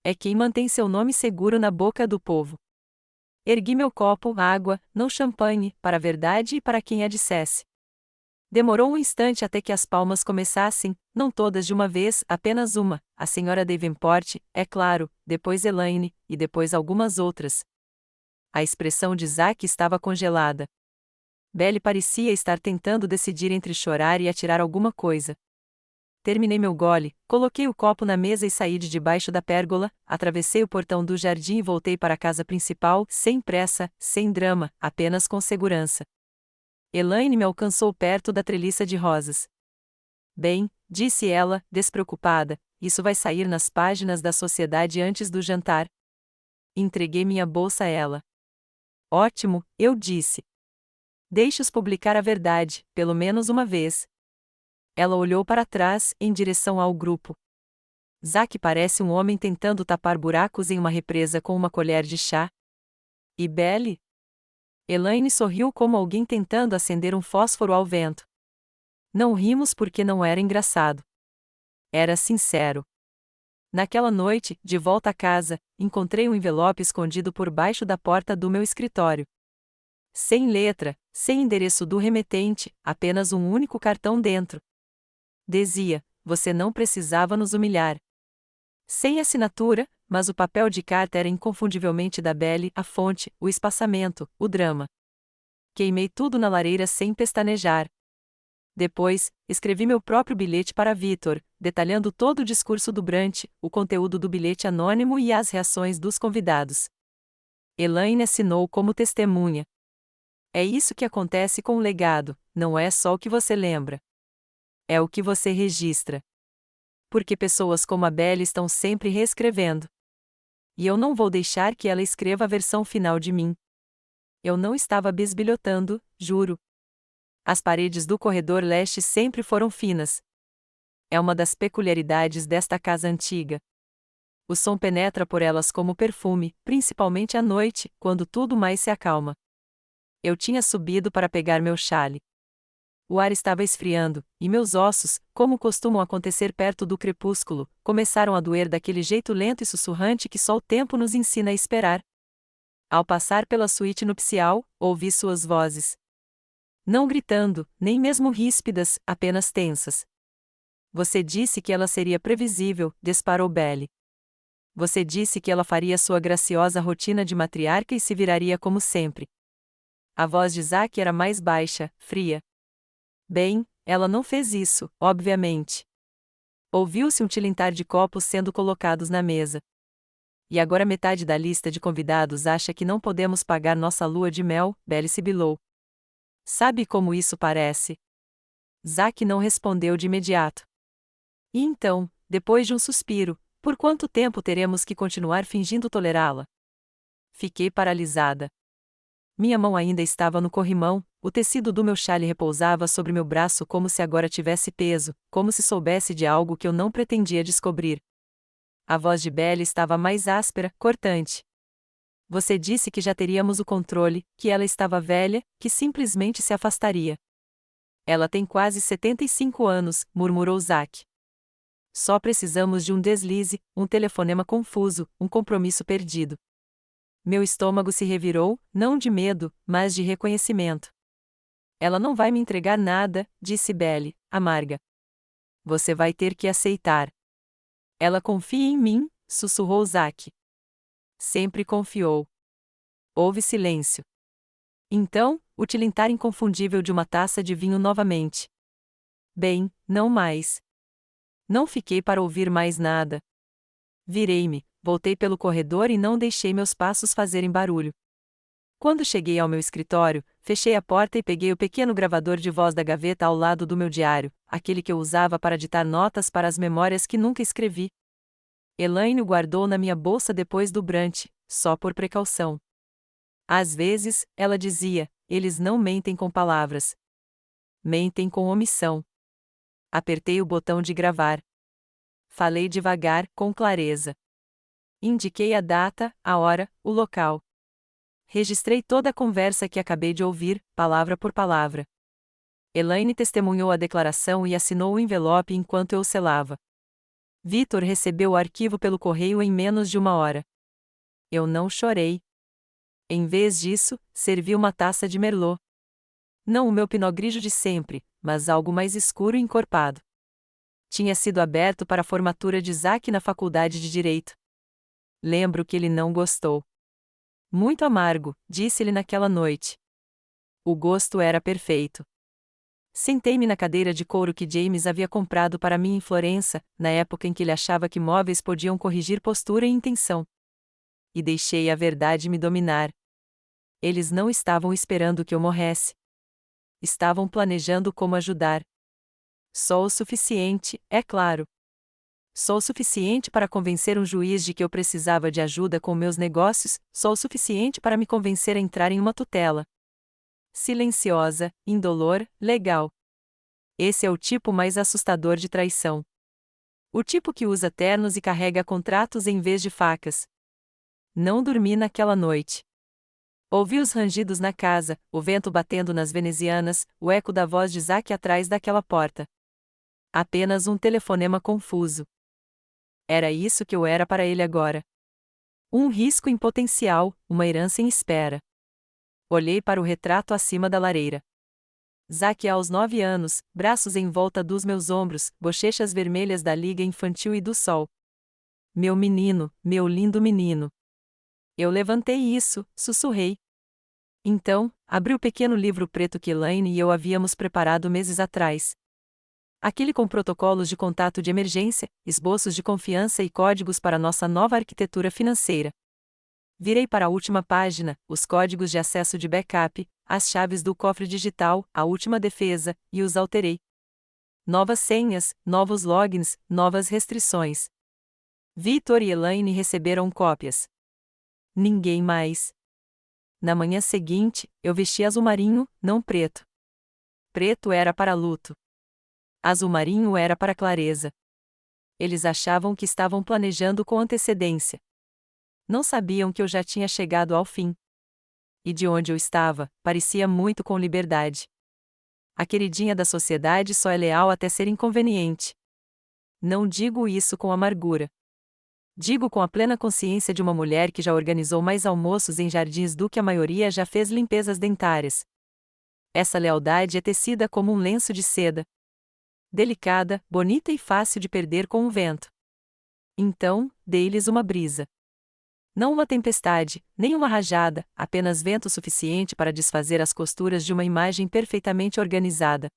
É quem mantém seu nome seguro na boca do povo. Ergui meu copo, água, não champanhe, para a verdade e para quem a dissesse. Demorou um instante até que as palmas começassem, não todas de uma vez, apenas uma, a senhora Davenport, é claro, depois Elaine, e depois algumas outras. A expressão de Zack estava congelada. Belle parecia estar tentando decidir entre chorar e atirar alguma coisa. Terminei meu gole, coloquei o copo na mesa e saí de debaixo da pérgola, atravessei o portão do jardim e voltei para a casa principal, sem pressa, sem drama, apenas com segurança. Elaine me alcançou perto da treliça de rosas. Bem, disse ela, despreocupada, isso vai sair nas páginas da sociedade antes do jantar. Entreguei minha bolsa a ela. Ótimo, eu disse. Deixe-os publicar a verdade, pelo menos uma vez. Ela olhou para trás, em direção ao grupo. Zack parece um homem tentando tapar buracos em uma represa com uma colher de chá. E Belle? Elaine sorriu como alguém tentando acender um fósforo ao vento. Não rimos porque não era engraçado. Era sincero. Naquela noite, de volta à casa, encontrei um envelope escondido por baixo da porta do meu escritório. Sem letra, sem endereço do remetente, apenas um único cartão dentro. Dizia: você não precisava nos humilhar. Sem assinatura, mas o papel de carta era inconfundivelmente da Belle, a fonte, o espaçamento, o drama. Queimei tudo na lareira sem pestanejar. Depois, escrevi meu próprio bilhete para Victor, detalhando todo o discurso do Brant, o conteúdo do bilhete anônimo e as reações dos convidados. Elaine assinou como testemunha. É isso que acontece com o legado, não é só o que você lembra. É o que você registra. Porque pessoas como a Belle estão sempre reescrevendo. E eu não vou deixar que ela escreva a versão final de mim. Eu não estava bisbilhotando, juro. As paredes do corredor leste sempre foram finas. É uma das peculiaridades desta casa antiga. O som penetra por elas como perfume, principalmente à noite, quando tudo mais se acalma. Eu tinha subido para pegar meu chale. O ar estava esfriando, e meus ossos, como costumam acontecer perto do crepúsculo, começaram a doer daquele jeito lento e sussurrante que só o tempo nos ensina a esperar. Ao passar pela suíte nupcial, ouvi suas vozes. Não gritando, nem mesmo ríspidas, apenas tensas. Você disse que ela seria previsível, disparou Belle. Você disse que ela faria sua graciosa rotina de matriarca e se viraria como sempre. A voz de Zack era mais baixa, fria. Bem, ela não fez isso, obviamente. Ouviu-se um tilintar de copos sendo colocados na mesa. E agora metade da lista de convidados acha que não podemos pagar nossa lua de mel, Belle sibilou. Sabe como isso parece? Zack não respondeu de imediato. E então, depois de um suspiro, por quanto tempo teremos que continuar fingindo tolerá-la? Fiquei paralisada. Minha mão ainda estava no corrimão, o tecido do meu chale repousava sobre meu braço como se agora tivesse peso, como se soubesse de algo que eu não pretendia descobrir. A voz de Belle estava mais áspera, cortante. Você disse que já teríamos o controle, que ela estava velha, que simplesmente se afastaria. Ela tem quase 75 anos, murmurou Zack. Só precisamos de um deslize, um telefonema confuso, um compromisso perdido. Meu estômago se revirou, não de medo, mas de reconhecimento. Ela não vai me entregar nada, disse Belle, amarga. Você vai ter que aceitar. Ela confia em mim, sussurrou Zack. Sempre confiou. Houve silêncio. Então, o tilintar inconfundível de uma taça de vinho novamente. Bem, não mais. Não fiquei para ouvir mais nada. Virei-me, voltei pelo corredor e não deixei meus passos fazerem barulho. Quando cheguei ao meu escritório, fechei a porta e peguei o pequeno gravador de voz da gaveta ao lado do meu diário, aquele que eu usava para ditar notas para as memórias que nunca escrevi. Elaine o guardou na minha bolsa depois do brunch, só por precaução. Às vezes, ela dizia, eles não mentem com palavras. Mentem com omissão. Apertei o botão de gravar. Falei devagar, com clareza. Indiquei a data, a hora, o local. Registrei toda a conversa que acabei de ouvir, palavra por palavra. Elaine testemunhou a declaração e assinou o envelope enquanto eu o selava. Vitor recebeu o arquivo pelo correio em menos de 1 hora. Eu não chorei. Em vez disso, servi uma taça de Merlot. Não o meu Pinot Grigio de sempre, mas algo mais escuro e encorpado. Tinha sido aberto para a formatura de Zack na faculdade de Direito. Lembro que ele não gostou. Muito amargo, disse-ele naquela noite. O gosto era perfeito. Sentei-me na cadeira de couro que James havia comprado para mim em Florença, na época em que ele achava que móveis podiam corrigir postura e intenção. E deixei a verdade me dominar. Eles não estavam esperando que eu morresse. Estavam planejando como ajudar. Só o suficiente, é claro. Só o suficiente para convencer um juiz de que eu precisava de ajuda com meus negócios, só o suficiente para me convencer a entrar em uma tutela. Silenciosa, indolor, legal. Esse é o tipo mais assustador de traição. O tipo que usa ternos e carrega contratos em vez de facas. Não dormi naquela noite. Ouvi os rangidos na casa, o vento batendo nas venezianas, o eco da voz de Zack atrás daquela porta. Apenas um telefonema confuso. Era isso que eu era para ele agora. Um risco em potencial, uma herança em espera. Olhei para o retrato acima da lareira. Zack aos 9 anos, braços em volta dos meus ombros, bochechas vermelhas da liga infantil e do sol. Meu menino, meu lindo menino. Eu levantei isso, sussurrei. Então, abri o pequeno livro preto que Elaine e eu havíamos preparado meses atrás. Aquele com protocolos de contato de emergência, esboços de confiança e códigos para nossa nova arquitetura financeira. Virei para a última página, os códigos de acesso de backup, as chaves do cofre digital, a última defesa, e os alterei. Novas senhas, novos logins, novas restrições. Vitor e Elaine receberam cópias. Ninguém mais. Na manhã seguinte, eu vesti azul marinho, não preto. Preto era para luto. Azul marinho era para clareza. Eles achavam que estavam planejando com antecedência. Não sabiam que eu já tinha chegado ao fim. E de onde eu estava, parecia muito com liberdade. A queridinha da sociedade só é leal até ser inconveniente. Não digo isso com amargura. Digo com a plena consciência de uma mulher que já organizou mais almoços em jardins do que a maioria já fez limpezas dentárias. Essa lealdade é tecida como um lenço de seda. Delicada, bonita e fácil de perder com o vento. Então, dei-lhes uma brisa. Não uma tempestade, nem uma rajada, apenas vento suficiente para desfazer as costuras de uma imagem perfeitamente organizada.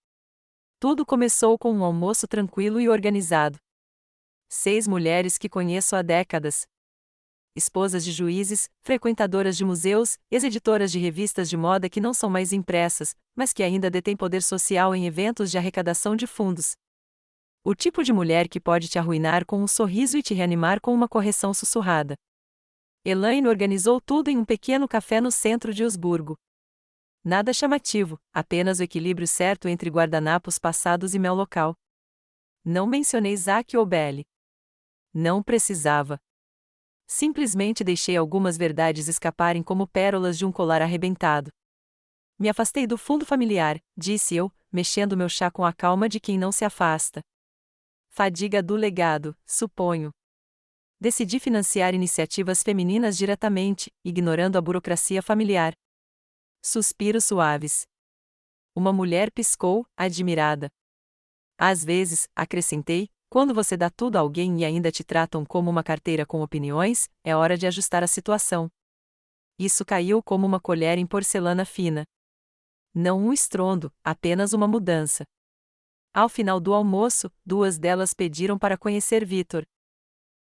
Tudo começou com um almoço tranquilo e organizado. 6 mulheres que conheço há décadas. Esposas de juízes, frequentadoras de museus, ex-editoras de revistas de moda que não são mais impressas, mas que ainda detêm poder social em eventos de arrecadação de fundos. O tipo de mulher que pode te arruinar com um sorriso e te reanimar com uma correção sussurrada. Elaine organizou tudo em um pequeno café no centro de Osburgo. Nada chamativo, apenas o equilíbrio certo entre guardanapos passados e mel local. Não mencionei Zack ou Belle. Não precisava. Simplesmente deixei algumas verdades escaparem como pérolas de um colar arrebentado. Me afastei do fundo familiar, disse eu, mexendo meu chá com a calma de quem não se afasta. Fadiga do legado, suponho. Decidi financiar iniciativas femininas diretamente, ignorando a burocracia familiar. Suspiros suaves. Uma mulher piscou, admirada. Às vezes, acrescentei, Quando você dá tudo a alguém e ainda te tratam como uma carteira com opiniões, é hora de ajustar a situação. Isso caiu como uma colher em porcelana fina. Não um estrondo, apenas uma mudança. Ao final do almoço, duas delas pediram para conhecer Victor.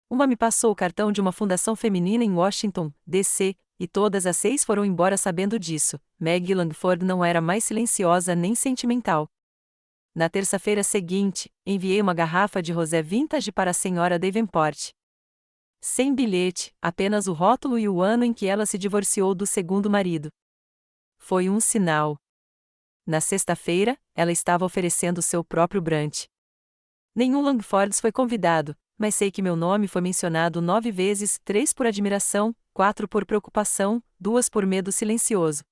Uma me passou o cartão de uma fundação feminina em Washington, D.C., e todas as 6 foram embora sabendo disso. Maggie Langford não era mais silenciosa nem sentimental. Na terça-feira seguinte, enviei uma garrafa de rosé vintage para a senhora Davenport. Sem bilhete, apenas o rótulo e o ano em que ela se divorciou do segundo marido. Foi um sinal. Na sexta-feira, ela estava oferecendo seu próprio brunch. Nenhum Langfords foi convidado, mas sei que meu nome foi mencionado 9 vezes, 3 por admiração, 4 por preocupação, 2 por medo silencioso.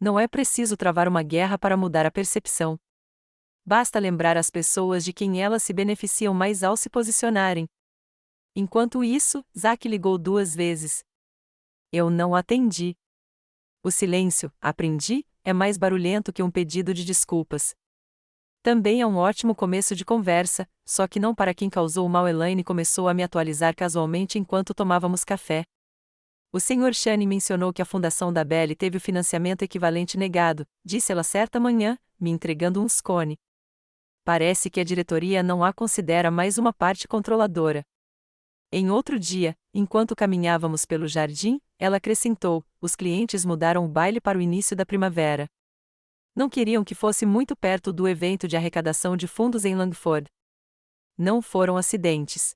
Não é preciso travar uma guerra para mudar a percepção. Basta lembrar as pessoas de quem elas se beneficiam mais ao se posicionarem. Enquanto isso, Zack ligou 2 vezes. Eu não atendi. O silêncio, aprendi, é mais barulhento que um pedido de desculpas. Também é um ótimo começo de conversa, só que não para quem causou o mal. Elaine começou a me atualizar casualmente enquanto tomávamos café. O Sr. Shane mencionou que a fundação da Belle teve o financiamento equivalente negado, disse ela certa manhã, me entregando um scone. Parece que a diretoria não a considera mais uma parte controladora. Em outro dia, enquanto caminhávamos pelo jardim, ela acrescentou: os clientes mudaram o baile para o início da primavera. Não queriam que fosse muito perto do evento de arrecadação de fundos em Langford. Não foram acidentes.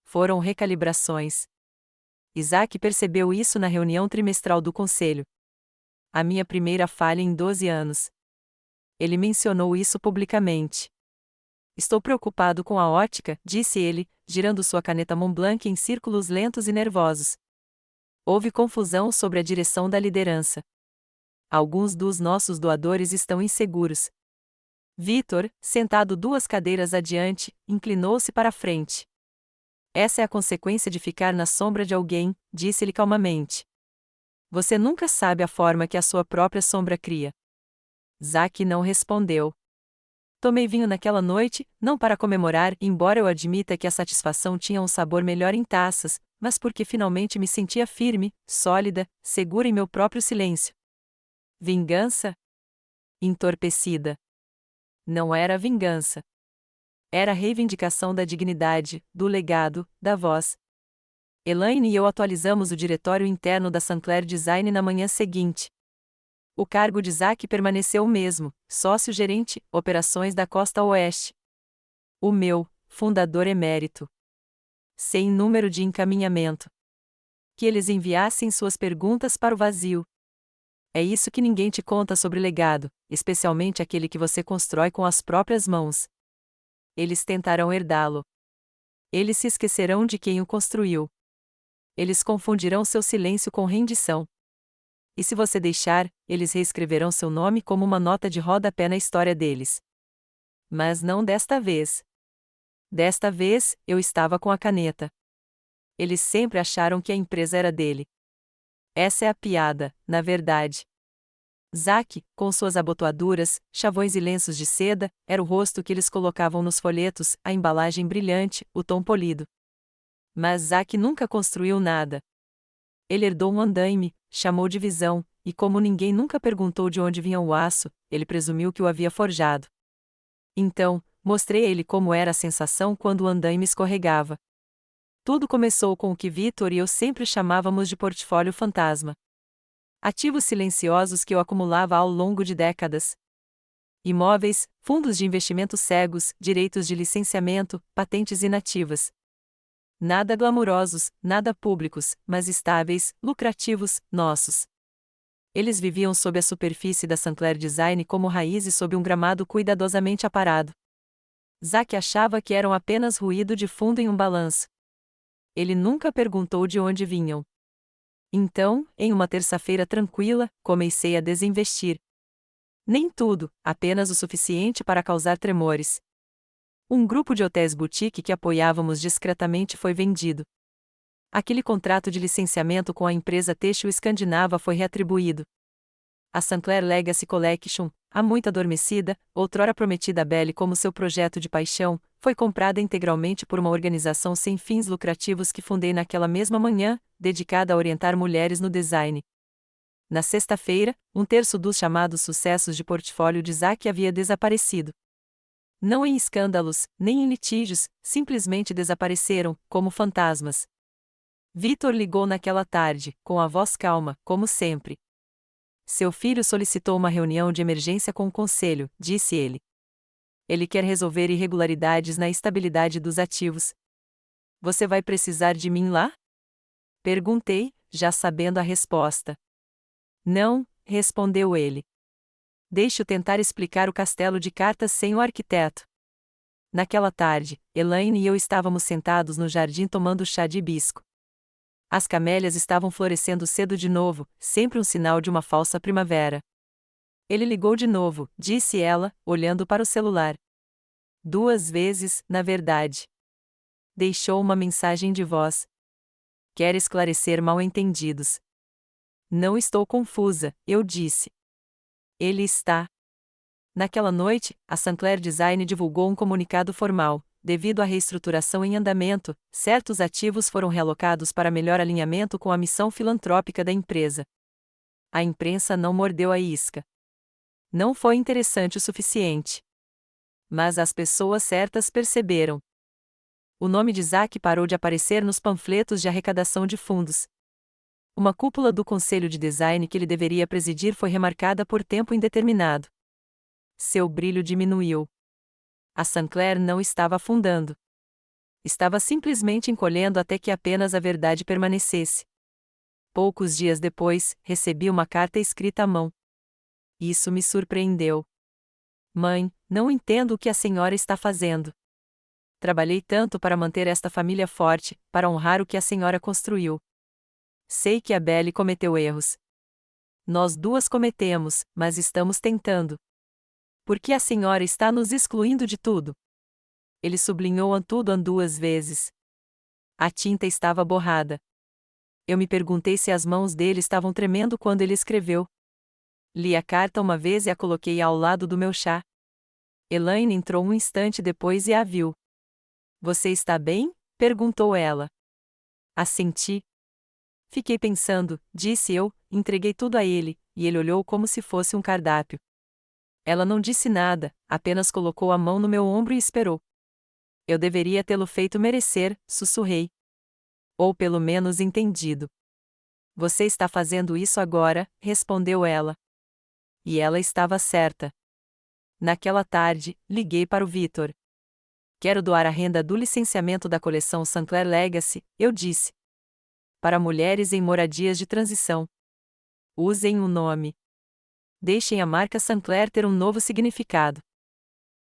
Foram recalibrações. Isaac percebeu isso na reunião trimestral do conselho. A minha primeira falha em 12 anos. Ele mencionou isso publicamente. Estou preocupado com a ótica, disse ele, girando sua caneta Montblanc em círculos lentos e nervosos. Houve confusão sobre a direção da liderança. Alguns dos nossos doadores estão inseguros. Victor, sentado 2 cadeiras adiante, inclinou-se para a frente. Essa é a consequência de ficar na sombra de alguém, disse-lhe calmamente. Você nunca sabe a forma que a sua própria sombra cria. Zack não respondeu. Tomei vinho naquela noite, não para comemorar, embora eu admita que a satisfação tinha um sabor melhor em taças, mas porque finalmente me sentia firme, sólida, segura em meu próprio silêncio. Vingança? Entorpecida. Não era vingança. Era a reivindicação da dignidade, do legado, da voz. Elaine e eu atualizamos o diretório interno da Sinclair Design na manhã seguinte. O cargo de Zack permaneceu o mesmo, sócio-gerente, operações da Costa Oeste. O meu, fundador emérito. Sem número de encaminhamento. Que eles enviassem suas perguntas para o vazio. É isso que ninguém te conta sobre legado, especialmente aquele que você constrói com as próprias mãos. Eles tentarão herdá-lo. Eles se esquecerão de quem o construiu. Eles confundirão seu silêncio com rendição. E se você deixar, eles reescreverão seu nome como uma nota de rodapé na história deles. Mas não desta vez. Desta vez, eu estava com a caneta. Eles sempre acharam que a empresa era dele. Essa é a piada, na verdade. Zack, com suas abotoaduras, chavões e lenços de seda, era o rosto que eles colocavam nos folhetos, a embalagem brilhante, o tom polido. Mas Zack nunca construiu nada. Ele herdou um andaime, chamou de visão, e como ninguém nunca perguntou de onde vinha o aço, ele presumiu que o havia forjado. Então, mostrei a ele como era a sensação quando o andaime escorregava. Tudo começou com o que Victor e eu sempre chamávamos de portfólio fantasma. Ativos silenciosos que eu acumulava ao longo de décadas. Imóveis, fundos de investimento cegos, direitos de licenciamento, patentes inativas. Nada glamurosos, nada públicos, mas estáveis, lucrativos, nossos. Eles viviam sob a superfície da Sinclair Design como raízes sob um gramado cuidadosamente aparado. Zack achava que eram apenas ruído de fundo em um balanço. Ele nunca perguntou de onde vinham. Então, em uma terça-feira tranquila, comecei a desinvestir. Nem tudo, apenas o suficiente para causar tremores. Um grupo de hotéis boutique que apoiávamos discretamente foi vendido. Aquele contrato de licenciamento com a empresa têxtil escandinava foi reatribuído. A Sinclair Legacy Collection, há muito adormecida, outrora prometida a Belle como seu projeto de paixão, Foi comprada integralmente por uma organização sem fins lucrativos que fundei naquela mesma manhã, dedicada a orientar mulheres no design. Na sexta-feira, um terço dos chamados sucessos de portfólio de Zack havia desaparecido. Não em escândalos, nem em litígios, simplesmente desapareceram, como fantasmas. Vitor ligou naquela tarde, com a voz calma, como sempre. Seu filho solicitou uma reunião de emergência com o conselho, disse ele. Ele quer resolver irregularidades na estabilidade dos ativos. Você vai precisar de mim lá? Perguntei, já sabendo a resposta. Não, respondeu ele. Deixe-o tentar explicar o castelo de cartas sem o arquiteto. Naquela tarde, Elaine e eu estávamos sentados no jardim tomando chá de hibisco. As camélias estavam florescendo cedo de novo, sempre um sinal de uma falsa primavera. Ele ligou de novo, disse ela, olhando para o celular. 2 vezes, na verdade. Deixou uma mensagem de voz. Quer esclarecer mal-entendidos. Não estou confusa, eu disse. Ele está. Naquela noite, a Sinclair Design divulgou um comunicado formal. Devido à reestruturação em andamento, certos ativos foram realocados para melhor alinhamento com a missão filantrópica da empresa. A imprensa não mordeu a isca. Não foi interessante o suficiente. Mas as pessoas certas perceberam. O nome de Zack parou de aparecer nos panfletos de arrecadação de fundos. Uma cúpula do conselho de design que ele deveria presidir foi remarcada por tempo indeterminado. Seu brilho diminuiu. A Sinclair não estava afundando. Estava simplesmente encolhendo até que apenas a verdade permanecesse. Poucos dias depois, recebi uma carta escrita à mão. Isso me surpreendeu. Mãe, não entendo o que a senhora está fazendo. Trabalhei tanto para manter esta família forte, para honrar o que a senhora construiu. Sei que a Belle cometeu erros. Nós duas cometemos, mas estamos tentando. Por que a senhora está nos excluindo de tudo? Ele sublinhou tudo 2 vezes. A tinta estava borrada. Eu me perguntei se as mãos dele estavam tremendo quando ele escreveu. Li a carta uma vez e a coloquei ao lado do meu chá. Elaine entrou um instante depois e a viu. Você está bem? Perguntou ela. Assenti. Fiquei pensando, disse eu, entreguei tudo a ele, e ele olhou como se fosse um cardápio. Ela não disse nada, apenas colocou a mão no meu ombro e esperou. Eu deveria tê-lo feito merecer, sussurrei. Ou pelo menos entendido. Você está fazendo isso agora, respondeu ela. E ela estava certa. Naquela tarde, liguei para o Vitor. Quero doar a renda do licenciamento da coleção Sinclair Legacy, eu disse. Para mulheres em moradias de transição. Usem o nome. Deixem a marca Sinclair ter um novo significado.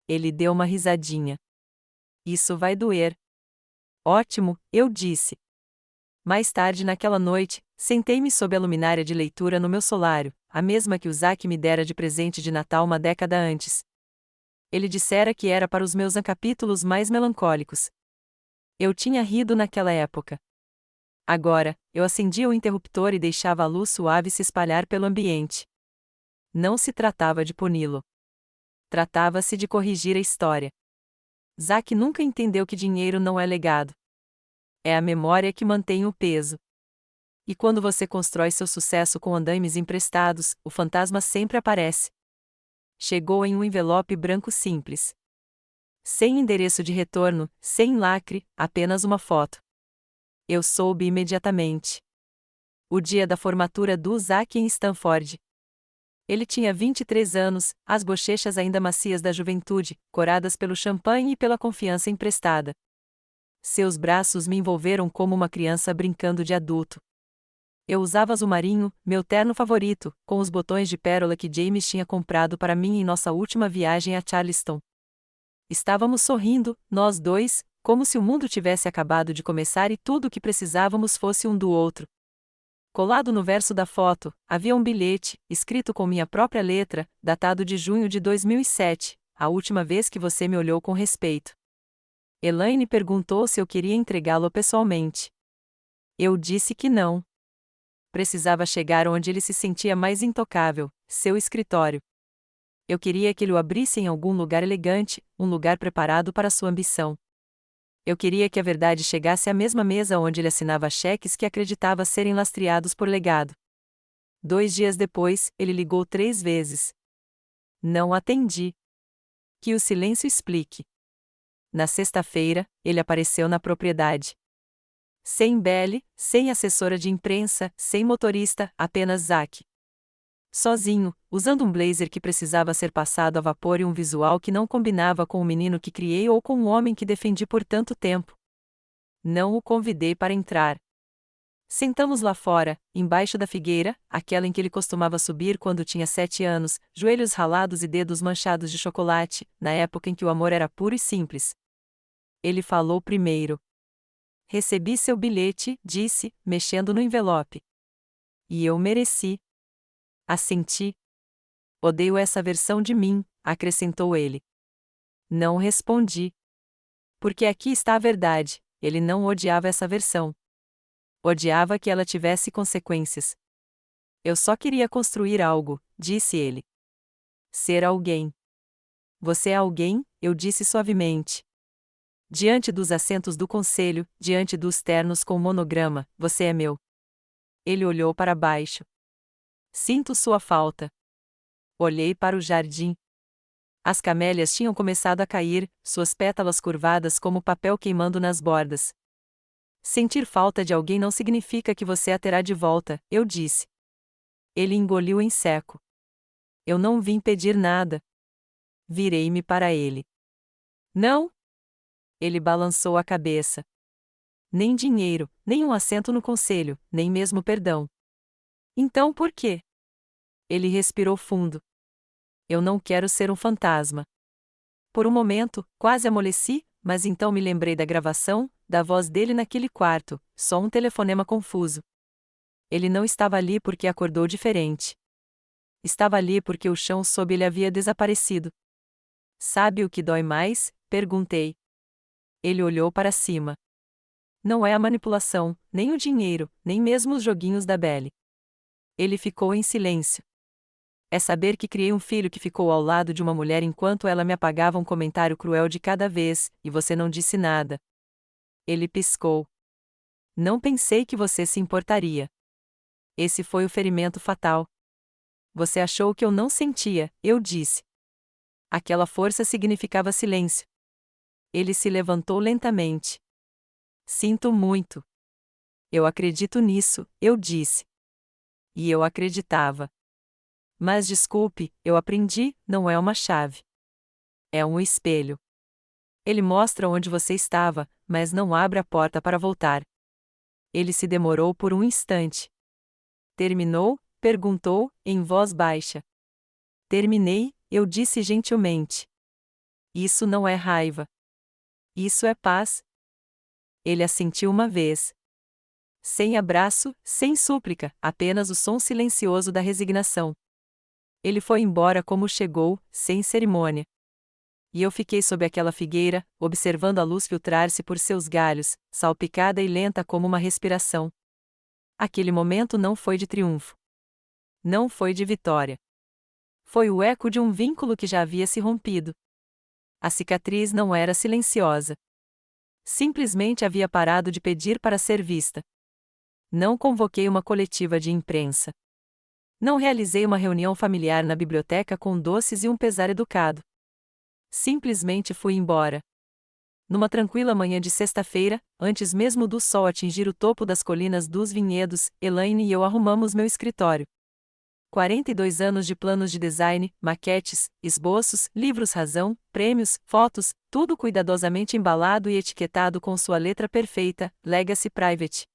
Ele deu uma risadinha. Isso vai doer. Ótimo, eu disse. Mais tarde naquela noite, sentei-me sob a luminária de leitura no meu solário, a mesma que o Zack me dera de presente de Natal uma década antes. Ele dissera que era para os meus capítulos mais melancólicos. Eu tinha rido naquela época. Agora, eu acendia o interruptor e deixava a luz suave se espalhar pelo ambiente. Não se tratava de puni-lo. Tratava-se de corrigir a história. Zack nunca entendeu que dinheiro não é legado. É a memória que mantém o peso. E quando você constrói seu sucesso com andaimes emprestados, o fantasma sempre aparece. Chegou em um envelope branco simples. Sem endereço de retorno, sem lacre, apenas uma foto. Eu soube imediatamente. O dia da formatura do Zack em Stanford. Ele tinha 23 anos, as bochechas ainda macias da juventude, coradas pelo champanhe e pela confiança emprestada. Seus braços me envolveram como uma criança brincando de adulto. Eu usava azul marinho, meu terno favorito, com os botões de pérola que James tinha comprado para mim em nossa última viagem a Charleston. Estávamos sorrindo, nós dois, como se o mundo tivesse acabado de começar e tudo o que precisávamos fosse um do outro. Colado no verso da foto, havia um bilhete, escrito com minha própria letra, datado de junho de 2007, a última vez que você me olhou com respeito. Elaine perguntou se eu queria entregá-lo pessoalmente. Eu disse que não. Precisava chegar onde ele se sentia mais intocável, seu escritório. Eu queria que ele o abrisse em algum lugar elegante, um lugar preparado para sua ambição. Eu queria que a verdade chegasse à mesma mesa onde ele assinava cheques que acreditava serem lastreados por legado. 2 dias depois, ele ligou 3 vezes. Não atendi. Que o silêncio explique. Na sexta-feira, ele apareceu na propriedade. Sem Belle, sem assessora de imprensa, sem motorista, apenas Zack. Sozinho, usando um blazer que precisava ser passado a vapor e um visual que não combinava com o menino que criei ou com o homem que defendi por tanto tempo. Não o convidei para entrar. Sentamos lá fora, embaixo da figueira, aquela em que ele costumava subir quando tinha 7 anos, joelhos ralados e dedos manchados de chocolate, na época em que o amor era puro e simples. Ele falou primeiro. Recebi seu bilhete, disse, mexendo no envelope. E eu mereci. Assenti. Odeio essa versão de mim, acrescentou ele. Não respondi. Porque aqui está a verdade, ele não odiava essa versão. Odiava que ela tivesse consequências. Eu só queria construir algo, disse ele. Ser alguém. Você é alguém, eu disse suavemente. Diante dos assentos do conselho, diante dos ternos com monograma, você é meu. Ele olhou para baixo. Sinto sua falta. Olhei para o jardim. As camélias tinham começado a cair, suas pétalas curvadas como papel queimando nas bordas. Sentir falta de alguém não significa que você a terá de volta, eu disse. Ele engoliu em seco. Eu não vim pedir nada. Virei-me para ele. Não? Ele balançou a cabeça. Nem dinheiro, nem um assento no conselho, nem mesmo perdão. Então por quê? Ele respirou fundo. Eu não quero ser um fantasma. Por um momento, quase amoleci, mas então me lembrei da gravação, da voz dele naquele quarto, só um telefonema confuso. Ele não estava ali porque acordou diferente. Estava ali porque o chão sob ele havia desaparecido. Sabe o que dói mais? Perguntei. Ele olhou para cima. Não é a manipulação, nem o dinheiro, nem mesmo os joguinhos da Belle. Ele ficou em silêncio. É saber que criei um filho que ficou ao lado de uma mulher enquanto ela me apagava um comentário cruel de cada vez, e você não disse nada. Ele piscou. Não pensei que você se importaria. Esse foi o ferimento fatal. Você achou que eu não sentia, eu disse. Aquela força significava silêncio. Ele se levantou lentamente. Sinto muito. Eu acredito nisso, eu disse. E eu acreditava. Mas desculpe, eu aprendi, não é uma chave. É um espelho. Ele mostra onde você estava, mas não abre a porta para voltar. Ele se demorou por um instante. Terminou? Perguntou, em voz baixa. Terminei, eu disse gentilmente. Isso não é raiva. Isso é paz. Ele assentiu uma vez. Sem abraço, sem súplica, apenas o som silencioso da resignação. Ele foi embora como chegou, sem cerimônia. E eu fiquei sob aquela figueira, observando a luz filtrar-se por seus galhos, salpicada e lenta como uma respiração. Aquele momento não foi de triunfo. Não foi de vitória. Foi o eco de um vínculo que já havia se rompido. A cicatriz não era silenciosa. Simplesmente havia parado de pedir para ser vista. Não convoquei uma coletiva de imprensa. Não realizei uma reunião familiar na biblioteca com doces e um pesar educado. Simplesmente fui embora. Numa tranquila manhã de sexta-feira, antes mesmo do sol atingir o topo das colinas dos vinhedos, Elaine e eu arrumamos meu escritório. 42 anos de planos de design, maquetes, esboços, livros razão, prêmios, fotos, tudo cuidadosamente embalado e etiquetado com sua letra perfeita, Legacy Private.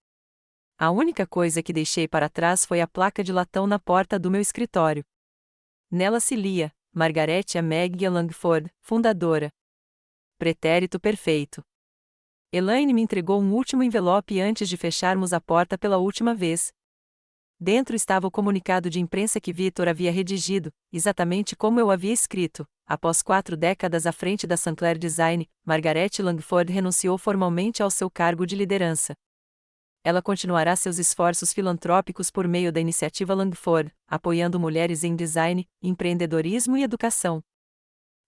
A única coisa que deixei para trás foi a placa de latão na porta do meu escritório. Nela se lia, Margaret Meg Langford, fundadora. Pretérito perfeito. Elaine me entregou um último envelope antes de fecharmos a porta pela última vez. Dentro estava o comunicado de imprensa que Victor havia redigido, exatamente como eu havia escrito. Após 4 décadas à frente da Sinclair Design, Margaret Langford renunciou formalmente ao seu cargo de liderança. Ela continuará seus esforços filantrópicos por meio da iniciativa Langford, apoiando mulheres em design, empreendedorismo e educação.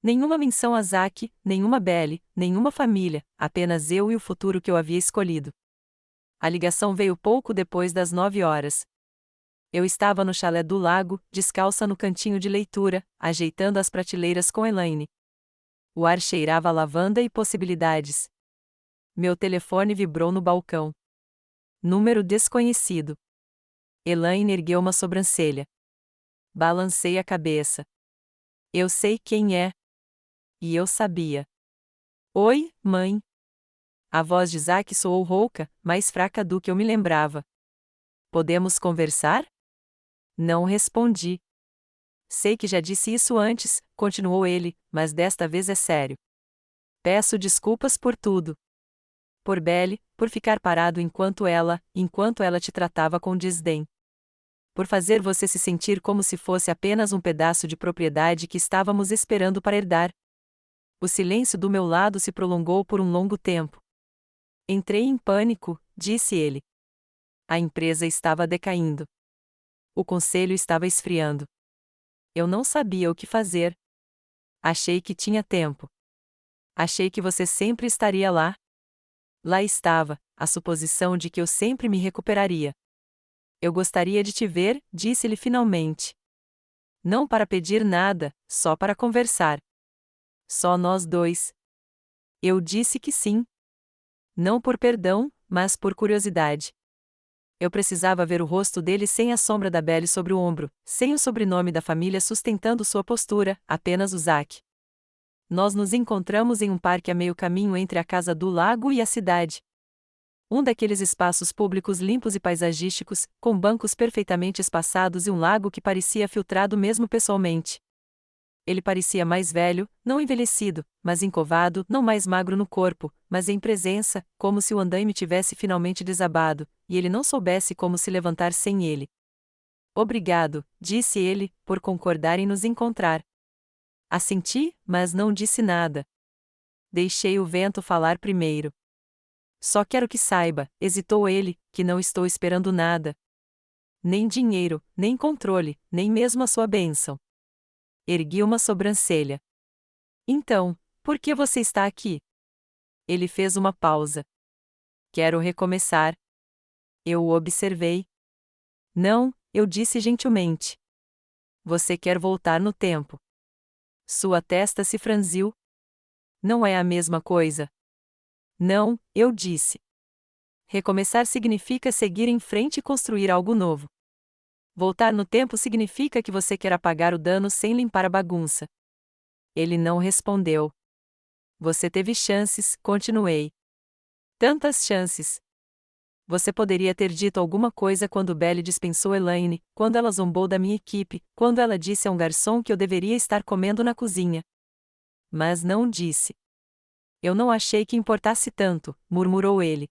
Nenhuma menção a Zack, nenhuma Belle, nenhuma família, apenas eu e o futuro que eu havia escolhido. A ligação veio pouco depois das 9 horas. Eu estava no chalé do lago, descalça no cantinho de leitura, ajeitando as prateleiras com Elaine. O ar cheirava a lavanda e possibilidades. Meu telefone vibrou no balcão. Número desconhecido. Elaine ergueu uma sobrancelha. Balancei a cabeça. Eu sei quem é. E eu sabia. Oi, mãe. A voz de Zack soou rouca, mais fraca do que eu me lembrava. Podemos conversar? Não respondi. Sei que já disse isso antes, continuou ele, mas desta vez é sério. Peço desculpas por tudo. Por Belle, por ficar parado enquanto ela te tratava com desdém. Por fazer você se sentir como se fosse apenas um pedaço de propriedade que estávamos esperando para herdar. O silêncio do meu lado se prolongou por um longo tempo. Entrei em pânico, disse ele. A empresa estava decaindo. O conselho estava esfriando. Eu não sabia o que fazer. Achei que tinha tempo. Achei que você sempre estaria lá. Lá estava, a suposição de que eu sempre me recuperaria. Eu gostaria de te ver, disse-lhe finalmente. Não para pedir nada, só para conversar. Só nós dois. Eu disse que sim. Não por perdão, mas por curiosidade. Eu precisava ver o rosto dele sem a sombra da Belle sobre o ombro, sem o sobrenome da família sustentando sua postura, apenas o Zack. Nós nos encontramos em um parque a meio caminho entre a casa do lago e a cidade. Um daqueles espaços públicos limpos e paisagísticos, com bancos perfeitamente espaçados e um lago que parecia filtrado mesmo pessoalmente. Ele parecia mais velho, não envelhecido, mas encovado, não mais magro no corpo, mas em presença, como se o andaime tivesse finalmente desabado, e ele não soubesse como se levantar sem ele. Obrigado, disse ele, por concordar em nos encontrar. Assenti, mas não disse nada. Deixei o vento falar primeiro. Só quero que saiba, hesitou ele, que não estou esperando nada. Nem dinheiro, nem controle, nem mesmo a sua bênção. Ergui uma sobrancelha. Então, por que você está aqui? Ele fez uma pausa. Quero recomeçar. Eu o observei. Não, eu disse gentilmente. Você quer voltar no tempo. Sua testa se franziu. Não é a mesma coisa. Não, eu disse. Recomeçar significa seguir em frente e construir algo novo. Voltar no tempo significa que você quer apagar o dano sem limpar a bagunça. Ele não respondeu. Você teve chances, continuei. Tantas chances. Você poderia ter dito alguma coisa quando Belle dispensou Elaine, quando ela zombou da minha equipe, quando ela disse a um garçom que eu deveria estar comendo na cozinha. Mas não disse. Eu não achei que importasse tanto, murmurou ele.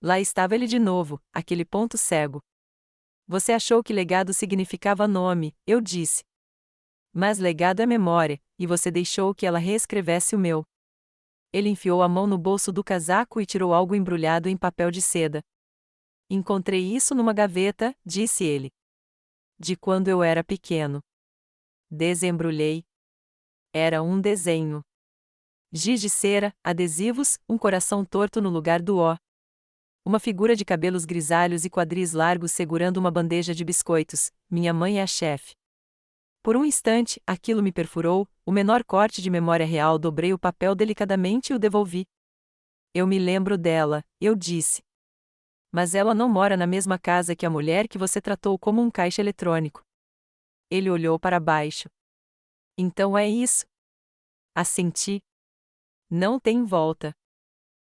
Lá estava ele de novo, aquele ponto cego. Você achou que legado significava nome, eu disse. Mas legado é memória, e você deixou que ela reescrevesse o meu. Ele enfiou a mão no bolso do casaco e tirou algo embrulhado em papel de seda. Encontrei isso numa gaveta, disse ele. De quando eu era pequeno. Desembrulhei. Era um desenho. Giz de cera, adesivos, um coração torto no lugar do O. Uma figura de cabelos grisalhos e quadris largos segurando uma bandeja de biscoitos. Minha mãe é a chefe. Por um instante, aquilo me perfurou, o menor corte de memória real. Dobrei o papel delicadamente e o devolvi. Eu me lembro dela, eu disse. Mas ela não mora na mesma casa que a mulher que você tratou como um caixa eletrônico. Ele olhou para baixo. Então é isso. Assenti. Não tem volta.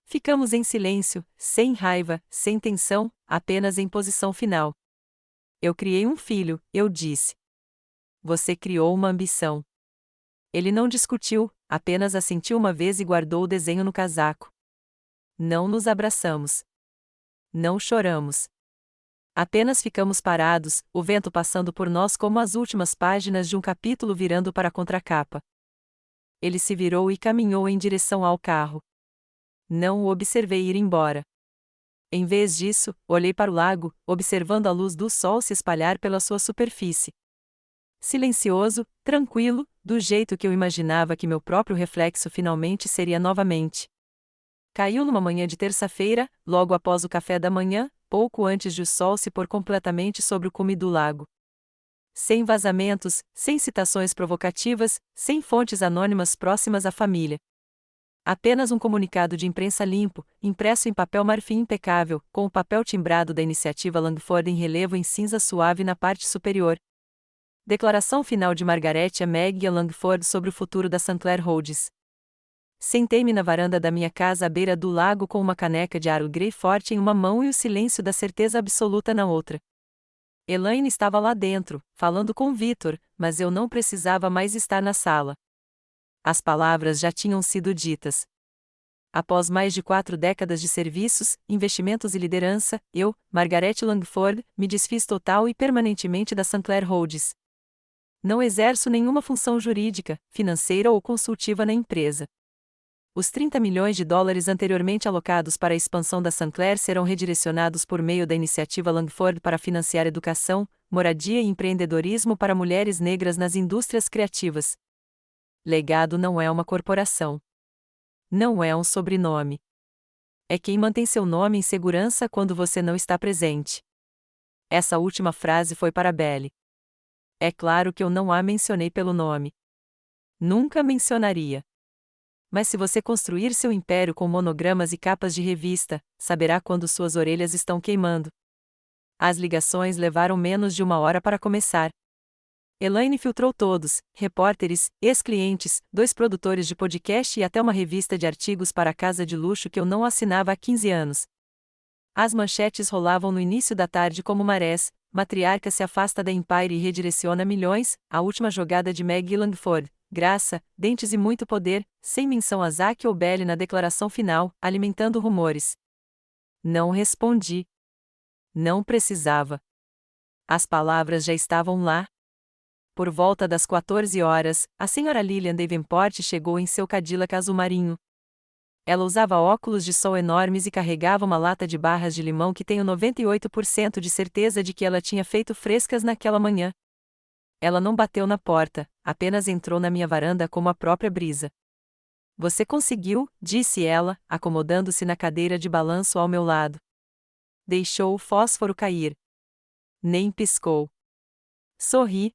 Ficamos em silêncio, sem raiva, sem tensão, apenas em posição final. Eu criei um filho, eu disse. Você criou uma ambição. Ele não discutiu, apenas assentiu uma vez e guardou o desenho no casaco. Não nos abraçamos. Não choramos. Apenas ficamos parados, o vento passando por nós como as últimas páginas de um capítulo virando para a contracapa. Ele se virou e caminhou em direção ao carro. Não o observei ir embora. Em vez disso, olhei para o lago, observando a luz do sol se espalhar pela sua superfície. Silencioso, tranquilo, do jeito que eu imaginava que meu próprio reflexo finalmente seria novamente. Caiu numa manhã de terça-feira, logo após o café da manhã, pouco antes de o sol se pôr completamente sobre o cume do lago. Sem vazamentos, sem citações provocativas, sem fontes anônimas próximas à família. Apenas um comunicado de imprensa limpo, impresso em papel marfim impecável, com o papel timbrado da iniciativa Langford em relevo em cinza suave na parte superior. Declaração final de Margaret e Maggie Langford sobre o futuro da Sinclair Holdings. Sentei-me na varanda da minha casa à beira do lago com uma caneca de Earl Grey forte em uma mão e o silêncio da certeza absoluta na outra. Elaine estava lá dentro, falando com Victor, mas eu não precisava mais estar na sala. As palavras já tinham sido ditas. Após mais de 4 décadas de serviços, investimentos e liderança, eu, Margaret Langford, me desfiz total e permanentemente da Sinclair Holdings. Não exerço nenhuma função jurídica, financeira ou consultiva na empresa. Os 30 milhões de dólares anteriormente alocados para a expansão da Sinclair serão redirecionados por meio da iniciativa Langford para financiar educação, moradia e empreendedorismo para mulheres negras nas indústrias criativas. Legado não é uma corporação. Não é um sobrenome. É quem mantém seu nome em segurança quando você não está presente. Essa última frase foi para Belle. É claro que eu não a mencionei pelo nome. Nunca mencionaria. Mas se você construir seu império com monogramas e capas de revista, saberá quando suas orelhas estão queimando. As ligações levaram menos de 1 hora para começar. Elaine filtrou todos, repórteres, ex-clientes, 2 produtores de podcast e até uma revista de artigos para a casa de luxo que eu não assinava há 15 anos. As manchetes rolavam no início da tarde como marés: matriarca se afasta da Empire e redireciona milhões, a última jogada de Maggie Langford, graça, dentes e muito poder, sem menção a Zack ou Belle na declaração final, alimentando rumores. Não respondi. Não precisava. As palavras já estavam lá. Por volta das 14 horas, a senhora Lillian Davenport chegou em seu Cadillac azul marinho. Ela usava óculos de sol enormes e carregava uma lata de barras de limão que tenho 98% de certeza de que ela tinha feito frescas naquela manhã. Ela não bateu na porta, apenas entrou na minha varanda como a própria brisa. Você conseguiu, disse ela, acomodando-se na cadeira de balanço ao meu lado. Deixou o fósforo cair. Nem piscou. Sorri.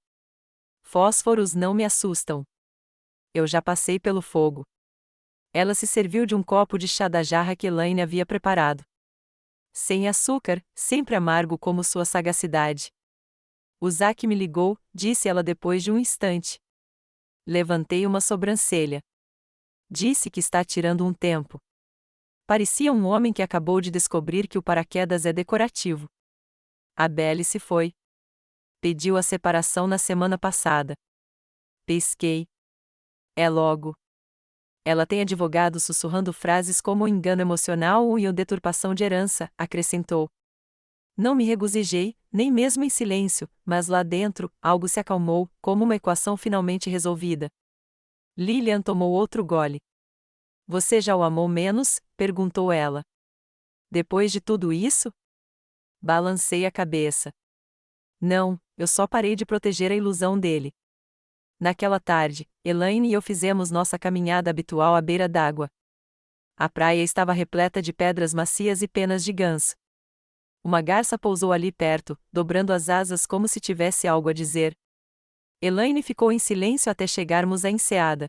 Fósforos não me assustam. Eu já passei pelo fogo. Ela se serviu de um copo de chá da jarra que Elaine havia preparado. Sem açúcar, sempre amargo como sua sagacidade. O Zack me ligou, disse ela depois de um instante. Levantei uma sobrancelha. Disse que está tirando um tempo. Parecia um homem que acabou de descobrir que o paraquedas é decorativo. A Belle se foi. Pediu a separação na semana passada. Pesquei. É logo. Ela tem advogado sussurrando frases como engano emocional ou deturpação de herança, acrescentou. Não me regozijei, nem mesmo em silêncio, mas lá dentro, algo se acalmou, como uma equação finalmente resolvida. Lillian tomou outro gole. Você já o amou menos? Perguntou ela. Depois de tudo isso? Balancei a cabeça. Não, eu só parei de proteger a ilusão dele. Naquela tarde, Elaine e eu fizemos nossa caminhada habitual à beira d'água. A praia estava repleta de pedras macias e penas de ganso. Uma garça pousou ali perto, dobrando as asas como se tivesse algo a dizer. Elaine ficou em silêncio até chegarmos à enseada.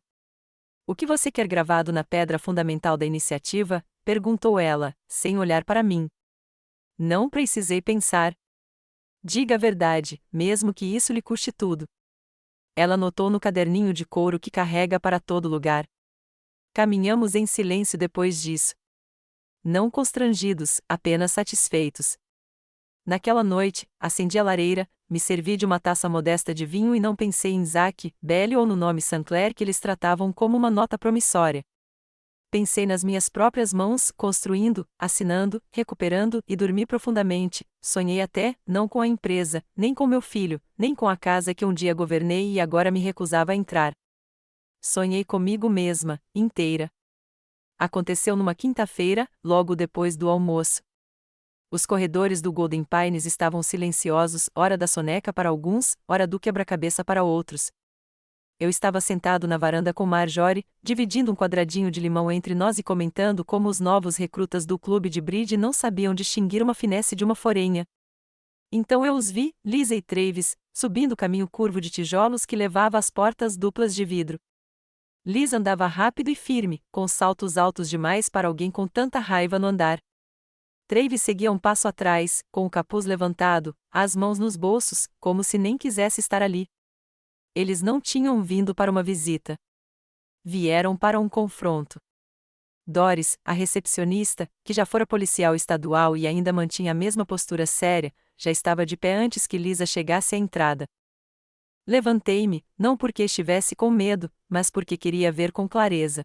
O que você quer gravado na pedra fundamental da iniciativa? Perguntou ela, sem olhar para mim. Não precisei pensar. Diga a verdade, mesmo que isso lhe custe tudo. Ela anotou no caderninho de couro que carrega para todo lugar. Caminhamos em silêncio depois disso. Não constrangidos, apenas satisfeitos. Naquela noite, acendi a lareira, me servi de uma taça modesta de vinho e não pensei em Zack, Belle ou no nome Sinclair que eles tratavam como uma nota promissória. Pensei nas minhas próprias mãos, construindo, assinando, recuperando e dormi profundamente. Sonhei até, não com a empresa, nem com meu filho, nem com a casa que um dia governei e agora me recusava a entrar. Sonhei comigo mesma, inteira. Aconteceu numa quinta-feira, logo depois do almoço. Os corredores do Golden Pines estavam silenciosos, ora da soneca para alguns, ora do quebra-cabeça para outros. Eu estava sentado na varanda com Marjorie, dividindo um quadradinho de limão entre nós e comentando como os novos recrutas do clube de bridge não sabiam distinguir uma finesse de uma forenha. Então eu os vi, Lisa e Travis, subindo o caminho curvo de tijolos que levava às portas duplas de vidro. Lisa andava rápido e firme, com saltos altos demais para alguém com tanta raiva no andar. Travis seguia um passo atrás, com o capuz levantado, as mãos nos bolsos, como se nem quisesse estar ali. Eles não tinham vindo para uma visita. Vieram para um confronto. Doris, a recepcionista, que já fora policial estadual e ainda mantinha a mesma postura séria, já estava de pé antes que Lisa chegasse à entrada. Levantei-me, não porque estivesse com medo, mas porque queria ver com clareza.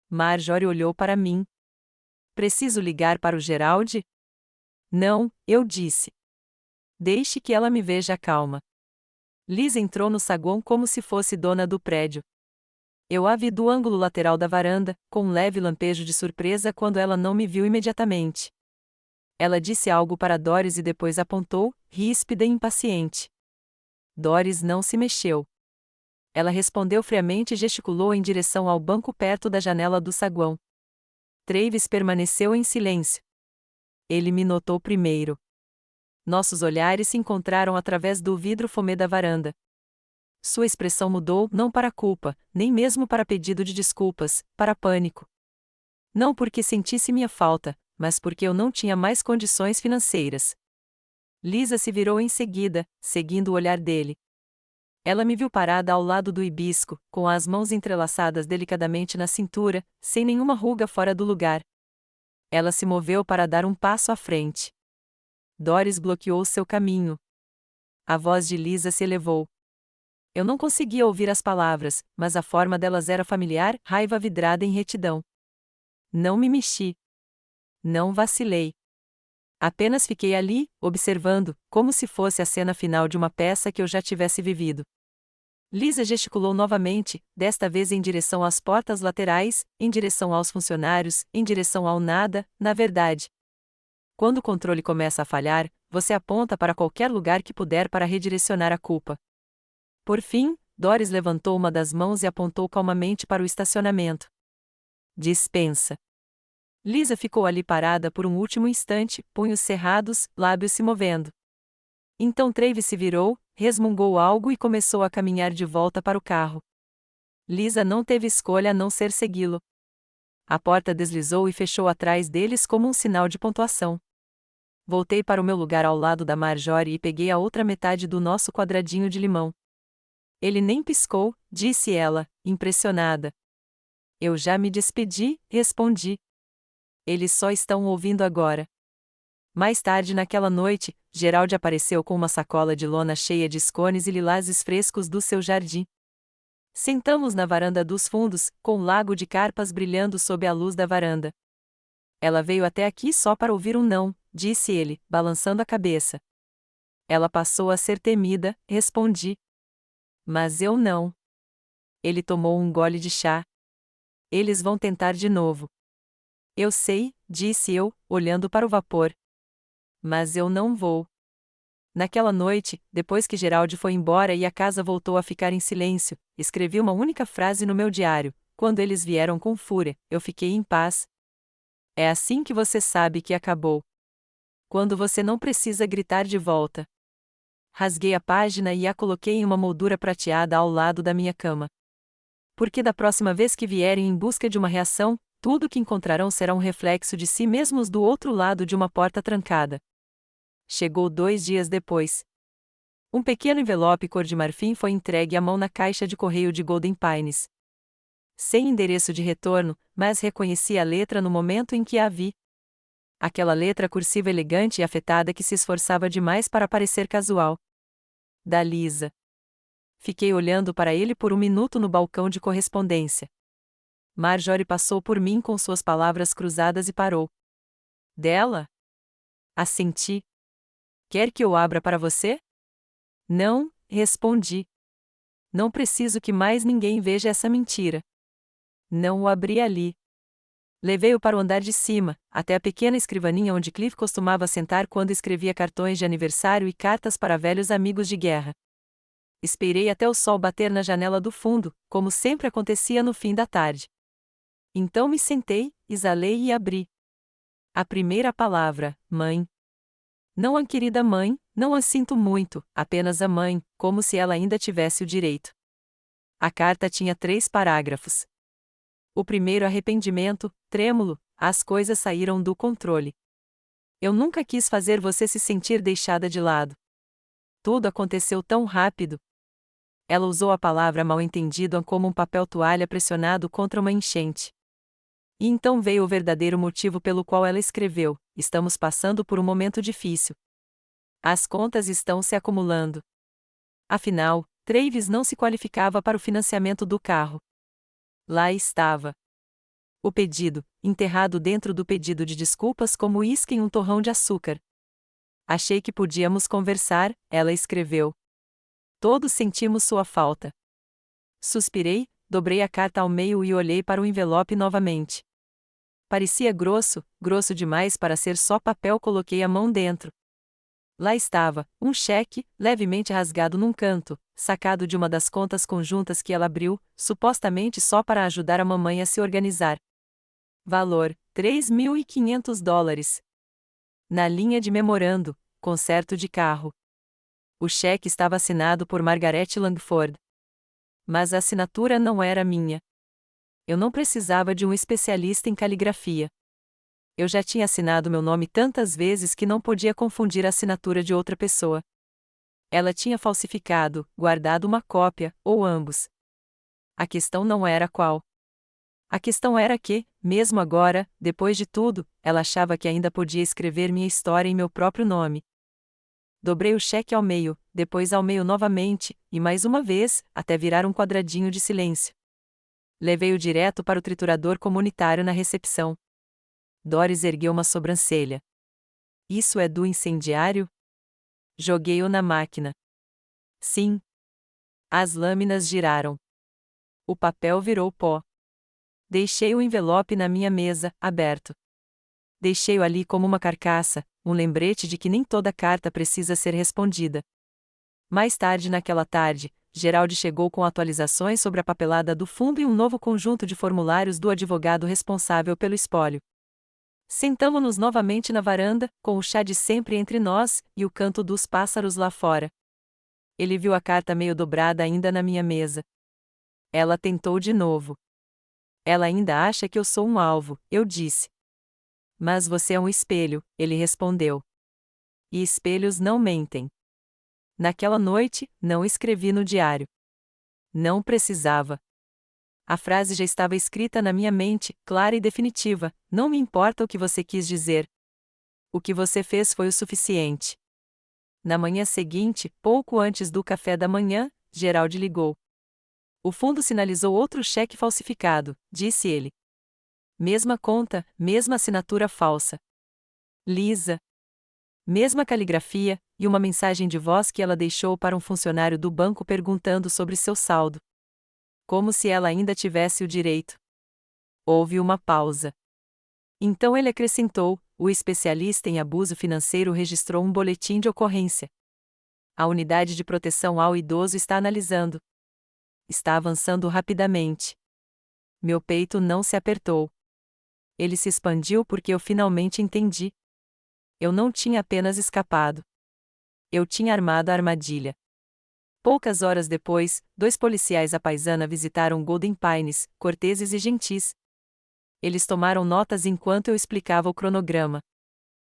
Marjorie olhou para mim. Preciso ligar para o Gerald? Não, eu disse. Deixe que ela me veja calma. Lisa entrou no saguão como se fosse dona do prédio. Eu a vi do ângulo lateral da varanda, com um leve lampejo de surpresa quando ela não me viu imediatamente. Ela disse algo para Doris e depois apontou, ríspida e impaciente. Doris não se mexeu. Ela respondeu friamente e gesticulou em direção ao banco perto da janela do saguão. Travis permaneceu em silêncio. Ele me notou primeiro. Nossos olhares se encontraram através do vidro fumê da varanda. Sua expressão mudou, não para culpa, nem mesmo para pedido de desculpas, para pânico. Não porque sentisse minha falta, mas porque eu não tinha mais condições financeiras. Lisa se virou em seguida, seguindo o olhar dele. Ela me viu parada ao lado do hibisco, com as mãos entrelaçadas delicadamente na cintura, sem nenhuma ruga fora do lugar. Ela se moveu para dar um passo à frente. Doris bloqueou seu caminho. A voz de Lisa se elevou. Eu não conseguia ouvir as palavras, mas a forma delas era familiar, raiva vidrada em retidão. Não me mexi. Não vacilei. Apenas fiquei ali, observando, como se fosse a cena final de uma peça que eu já tivesse vivido. Lisa gesticulou novamente, desta vez em direção às portas laterais, em direção aos funcionários, em direção ao nada, na verdade. Quando o controle começa a falhar, você aponta para qualquer lugar que puder para redirecionar a culpa. Por fim, Doris levantou uma das mãos e apontou calmamente para o estacionamento. Dispensa. Lisa ficou ali parada por um último instante, punhos cerrados, lábios se movendo. Então Travis se virou, resmungou algo e começou a caminhar de volta para o carro. Lisa não teve escolha a não ser segui-lo. A porta deslizou e fechou atrás deles como um sinal de pontuação. Voltei para o meu lugar ao lado da Marjorie e peguei a outra metade do nosso quadradinho de limão. Ele nem piscou, disse ela, impressionada. Eu já me despedi, respondi. Eles só estão ouvindo agora. Mais tarde naquela noite, Gerald apareceu com uma sacola de lona cheia de scones e lilazes frescos do seu jardim. Sentamos na varanda dos fundos, com o lago de carpas brilhando sob a luz da varanda. Ela veio até aqui só para ouvir um não, disse ele, balançando a cabeça. Ela passou a ser temida, respondi. Mas eu não. Ele tomou um gole de chá. Eles vão tentar de novo. Eu sei, disse eu, olhando para o vapor. Mas eu não vou. Naquela noite, depois que Gerald foi embora e a casa voltou a ficar em silêncio, escrevi uma única frase no meu diário. Quando eles vieram com fúria, eu fiquei em paz. É assim que você sabe que acabou. Quando você não precisa gritar de volta. Rasguei a página e a coloquei em uma moldura prateada ao lado da minha cama. Porque da próxima vez que vierem em busca de uma reação, tudo que encontrarão será um reflexo de si mesmos do outro lado de uma porta trancada. Chegou 2 dias depois. Um pequeno envelope cor de marfim foi entregue à mão na caixa de correio de Golden Pines. Sem endereço de retorno, mas reconheci a letra no momento em que a vi. Aquela letra cursiva elegante e afetada que se esforçava demais para parecer casual. Da Lisa. Fiquei olhando para ele por um minuto no balcão de correspondência. Marjorie passou por mim com suas palavras cruzadas e parou. Dela? Assenti. Quer que eu abra para você? Não, respondi. Não preciso que mais ninguém veja essa mentira. Não o abri ali. Levei-o para o andar de cima, até a pequena escrivaninha onde Cliff costumava sentar quando escrevia cartões de aniversário e cartas para velhos amigos de guerra. Esperei até o sol bater na janela do fundo, como sempre acontecia no fim da tarde. Então me sentei, exalei e abri. A primeira palavra, mãe. Não a querida mãe, não a sinto muito, apenas a mãe, como se ela ainda tivesse o direito. A carta tinha 3 parágrafos. O primeiro arrependimento, trêmulo, as coisas saíram do controle. Eu nunca quis fazer você se sentir deixada de lado. Tudo aconteceu tão rápido. Ela usou a palavra mal-entendido como um papel toalha pressionado contra uma enchente. E então veio o verdadeiro motivo pelo qual ela escreveu: estamos passando por um momento difícil. As contas estão se acumulando. Afinal, Travis não se qualificava para o financiamento do carro. Lá estava. O pedido, enterrado dentro do pedido de desculpas como uísque em um torrão de açúcar. Achei que podíamos conversar, ela escreveu. Todos sentimos sua falta. Suspirei, dobrei a carta ao meio e olhei para o envelope novamente. Parecia grosso, grosso demais para ser só papel. Coloquei a mão dentro. Lá estava, um cheque, levemente rasgado num canto, sacado de uma das contas conjuntas que ela abriu, supostamente só para ajudar a mamãe a se organizar. Valor: $3.500. Na linha de memorando, conserto de carro. O cheque estava assinado por Margaret Langford. Mas a assinatura não era minha. Eu não precisava de um especialista em caligrafia. Eu já tinha assinado meu nome tantas vezes que não podia confundir a assinatura de outra pessoa. Ela tinha falsificado, guardado uma cópia, ou ambos. A questão não era qual. A questão era que, mesmo agora, depois de tudo, ela achava que ainda podia escrever minha história em meu próprio nome. Dobrei o cheque ao meio, depois ao meio novamente, e mais uma vez, até virar um quadradinho de silêncio. Levei-o direto para o triturador comunitário na recepção. Doris ergueu uma sobrancelha. Isso é do incendiário? Joguei-o na máquina. Sim. As lâminas giraram. O papel virou pó. Deixei o envelope na minha mesa, aberto. Deixei-o ali como uma carcaça, um lembrete de que nem toda carta precisa ser respondida. Mais tarde naquela tarde, Gerald chegou com atualizações sobre a papelada do fundo e um novo conjunto de formulários do advogado responsável pelo espólio. Sentamo-nos novamente na varanda, com o chá de sempre entre nós, e o canto dos pássaros lá fora. Ele viu a carta meio dobrada ainda na minha mesa. Ela tentou de novo. Ela ainda acha que eu sou um alvo, eu disse. Mas você é um espelho, ele respondeu. E espelhos não mentem. Naquela noite, não escrevi no diário. Não precisava. A frase já estava escrita na minha mente, clara e definitiva: não me importa o que você quis dizer. O que você fez foi o suficiente. Na manhã seguinte, pouco antes do café da manhã, Gerald ligou. O fundo sinalizou outro cheque falsificado, disse ele. Mesma conta, mesma assinatura falsa. Lisa. Mesma caligrafia, e uma mensagem de voz que ela deixou para um funcionário do banco perguntando sobre seu saldo. Como se ela ainda tivesse o direito. Houve uma pausa. Então ele acrescentou: o especialista em abuso financeiro registrou um boletim de ocorrência. A unidade de proteção ao idoso está analisando. Está avançando rapidamente. Meu peito não se apertou. Ele se expandiu porque eu finalmente entendi. Eu não tinha apenas escapado. Eu tinha armado a armadilha. Poucas horas depois, 2 policiais à paisana visitaram Golden Pines, corteses e gentis. Eles tomaram notas enquanto eu explicava o cronograma.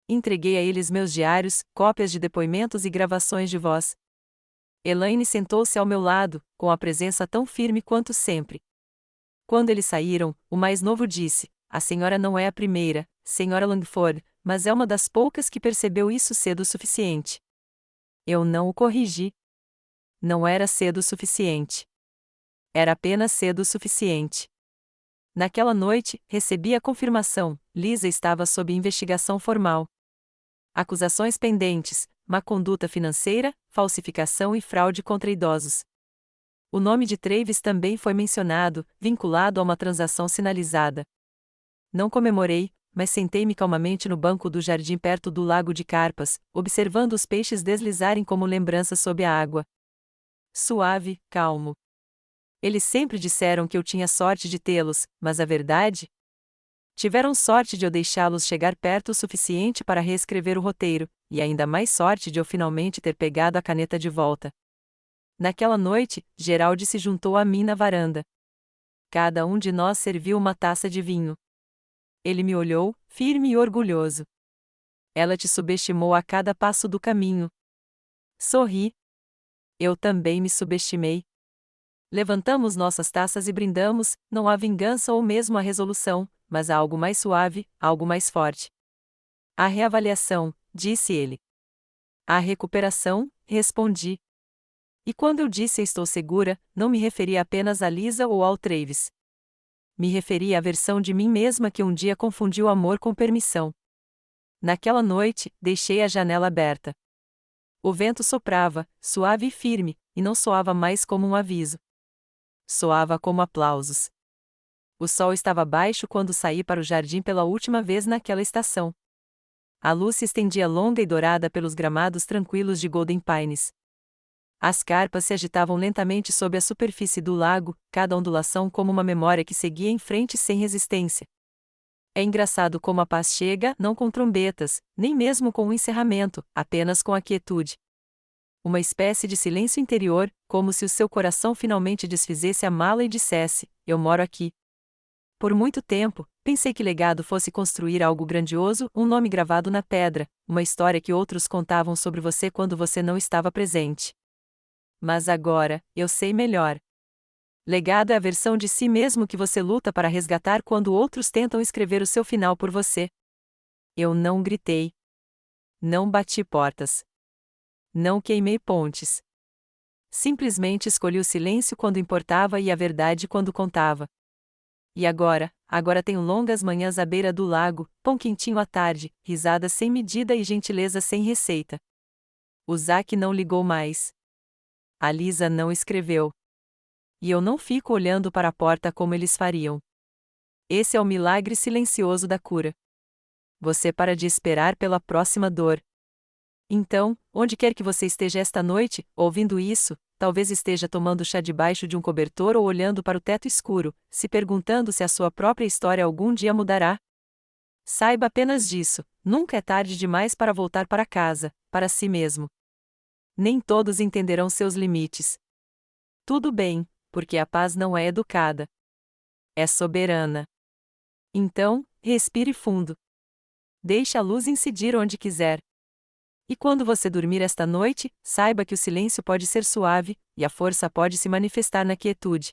Entreguei a eles meus diários, cópias de depoimentos e gravações de voz. Elaine sentou-se ao meu lado, com a presença tão firme quanto sempre. Quando eles saíram, o mais novo disse: a senhora não é a primeira, senhora Langford, mas é uma das poucas que percebeu isso cedo o suficiente. Eu não o corrigi. Não era cedo o suficiente. Era apenas cedo o suficiente. Naquela noite, recebi a confirmação: Lisa estava sob investigação formal. Acusações pendentes, má conduta financeira, falsificação e fraude contra idosos. O nome de Travis também foi mencionado, vinculado a uma transação sinalizada. Não comemorei, mas sentei-me calmamente no banco do jardim perto do lago de carpas, observando os peixes deslizarem como lembranças sob a água. Suave, calmo. Eles sempre disseram que eu tinha sorte de tê-los, mas a verdade? Tiveram sorte de eu deixá-los chegar perto o suficiente para reescrever o roteiro, e ainda mais sorte de eu finalmente ter pegado a caneta de volta. Naquela noite, Geraldi se juntou a mim na varanda. Cada um de nós serviu uma taça de vinho. Ele me olhou, firme e orgulhoso. Ela te subestimou a cada passo do caminho. Sorri. Eu também me subestimei. Levantamos nossas taças e brindamos, não há vingança ou mesmo a resolução, mas há algo mais suave, algo mais forte. A reavaliação, disse ele. A recuperação, respondi. E quando eu disse estou segura, não me referi apenas a Lisa ou ao Travis. Me referi à versão de mim mesma que um dia confundiu amor com permissão. Naquela noite, deixei a janela aberta. O vento soprava, suave e firme, e não soava mais como um aviso. Soava como aplausos. O sol estava baixo quando saí para o jardim pela última vez naquela estação. A luz se estendia longa e dourada pelos gramados tranquilos de Golden Pines. As carpas se agitavam lentamente sob a superfície do lago, cada ondulação como uma memória que seguia em frente sem resistência. É engraçado como a paz chega, não com trombetas, nem mesmo com um encerramento, apenas com a quietude. Uma espécie de silêncio interior, como se o seu coração finalmente desfizesse a mala e dissesse: eu moro aqui. Por muito tempo, pensei que legado fosse construir algo grandioso, um nome gravado na pedra, uma história que outros contavam sobre você quando você não estava presente. Mas agora, eu sei melhor. Legado é a versão de si mesmo que você luta para resgatar quando outros tentam escrever o seu final por você. Eu não gritei. Não bati portas. Não queimei pontes. Simplesmente escolhi o silêncio quando importava e a verdade quando contava. E agora tenho longas manhãs à beira do lago, pão quentinho à tarde, risadas sem medida e gentileza sem receita. O Zack não ligou mais. A Lisa não escreveu. E eu não fico olhando para a porta como eles fariam. Esse é o milagre silencioso da cura. Você para de esperar pela próxima dor. Então, onde quer que você esteja esta noite, ouvindo isso, talvez esteja tomando chá debaixo de um cobertor ou olhando para o teto escuro, se perguntando se a sua própria história algum dia mudará. Saiba apenas disso: nunca é tarde demais para voltar para casa, para si mesmo. Nem todos entenderão seus limites. Tudo bem, porque a paz não é educada. É soberana. Então, respire fundo. Deixe a luz incidir onde quiser. E quando você dormir esta noite, saiba que o silêncio pode ser suave, e a força pode se manifestar na quietude.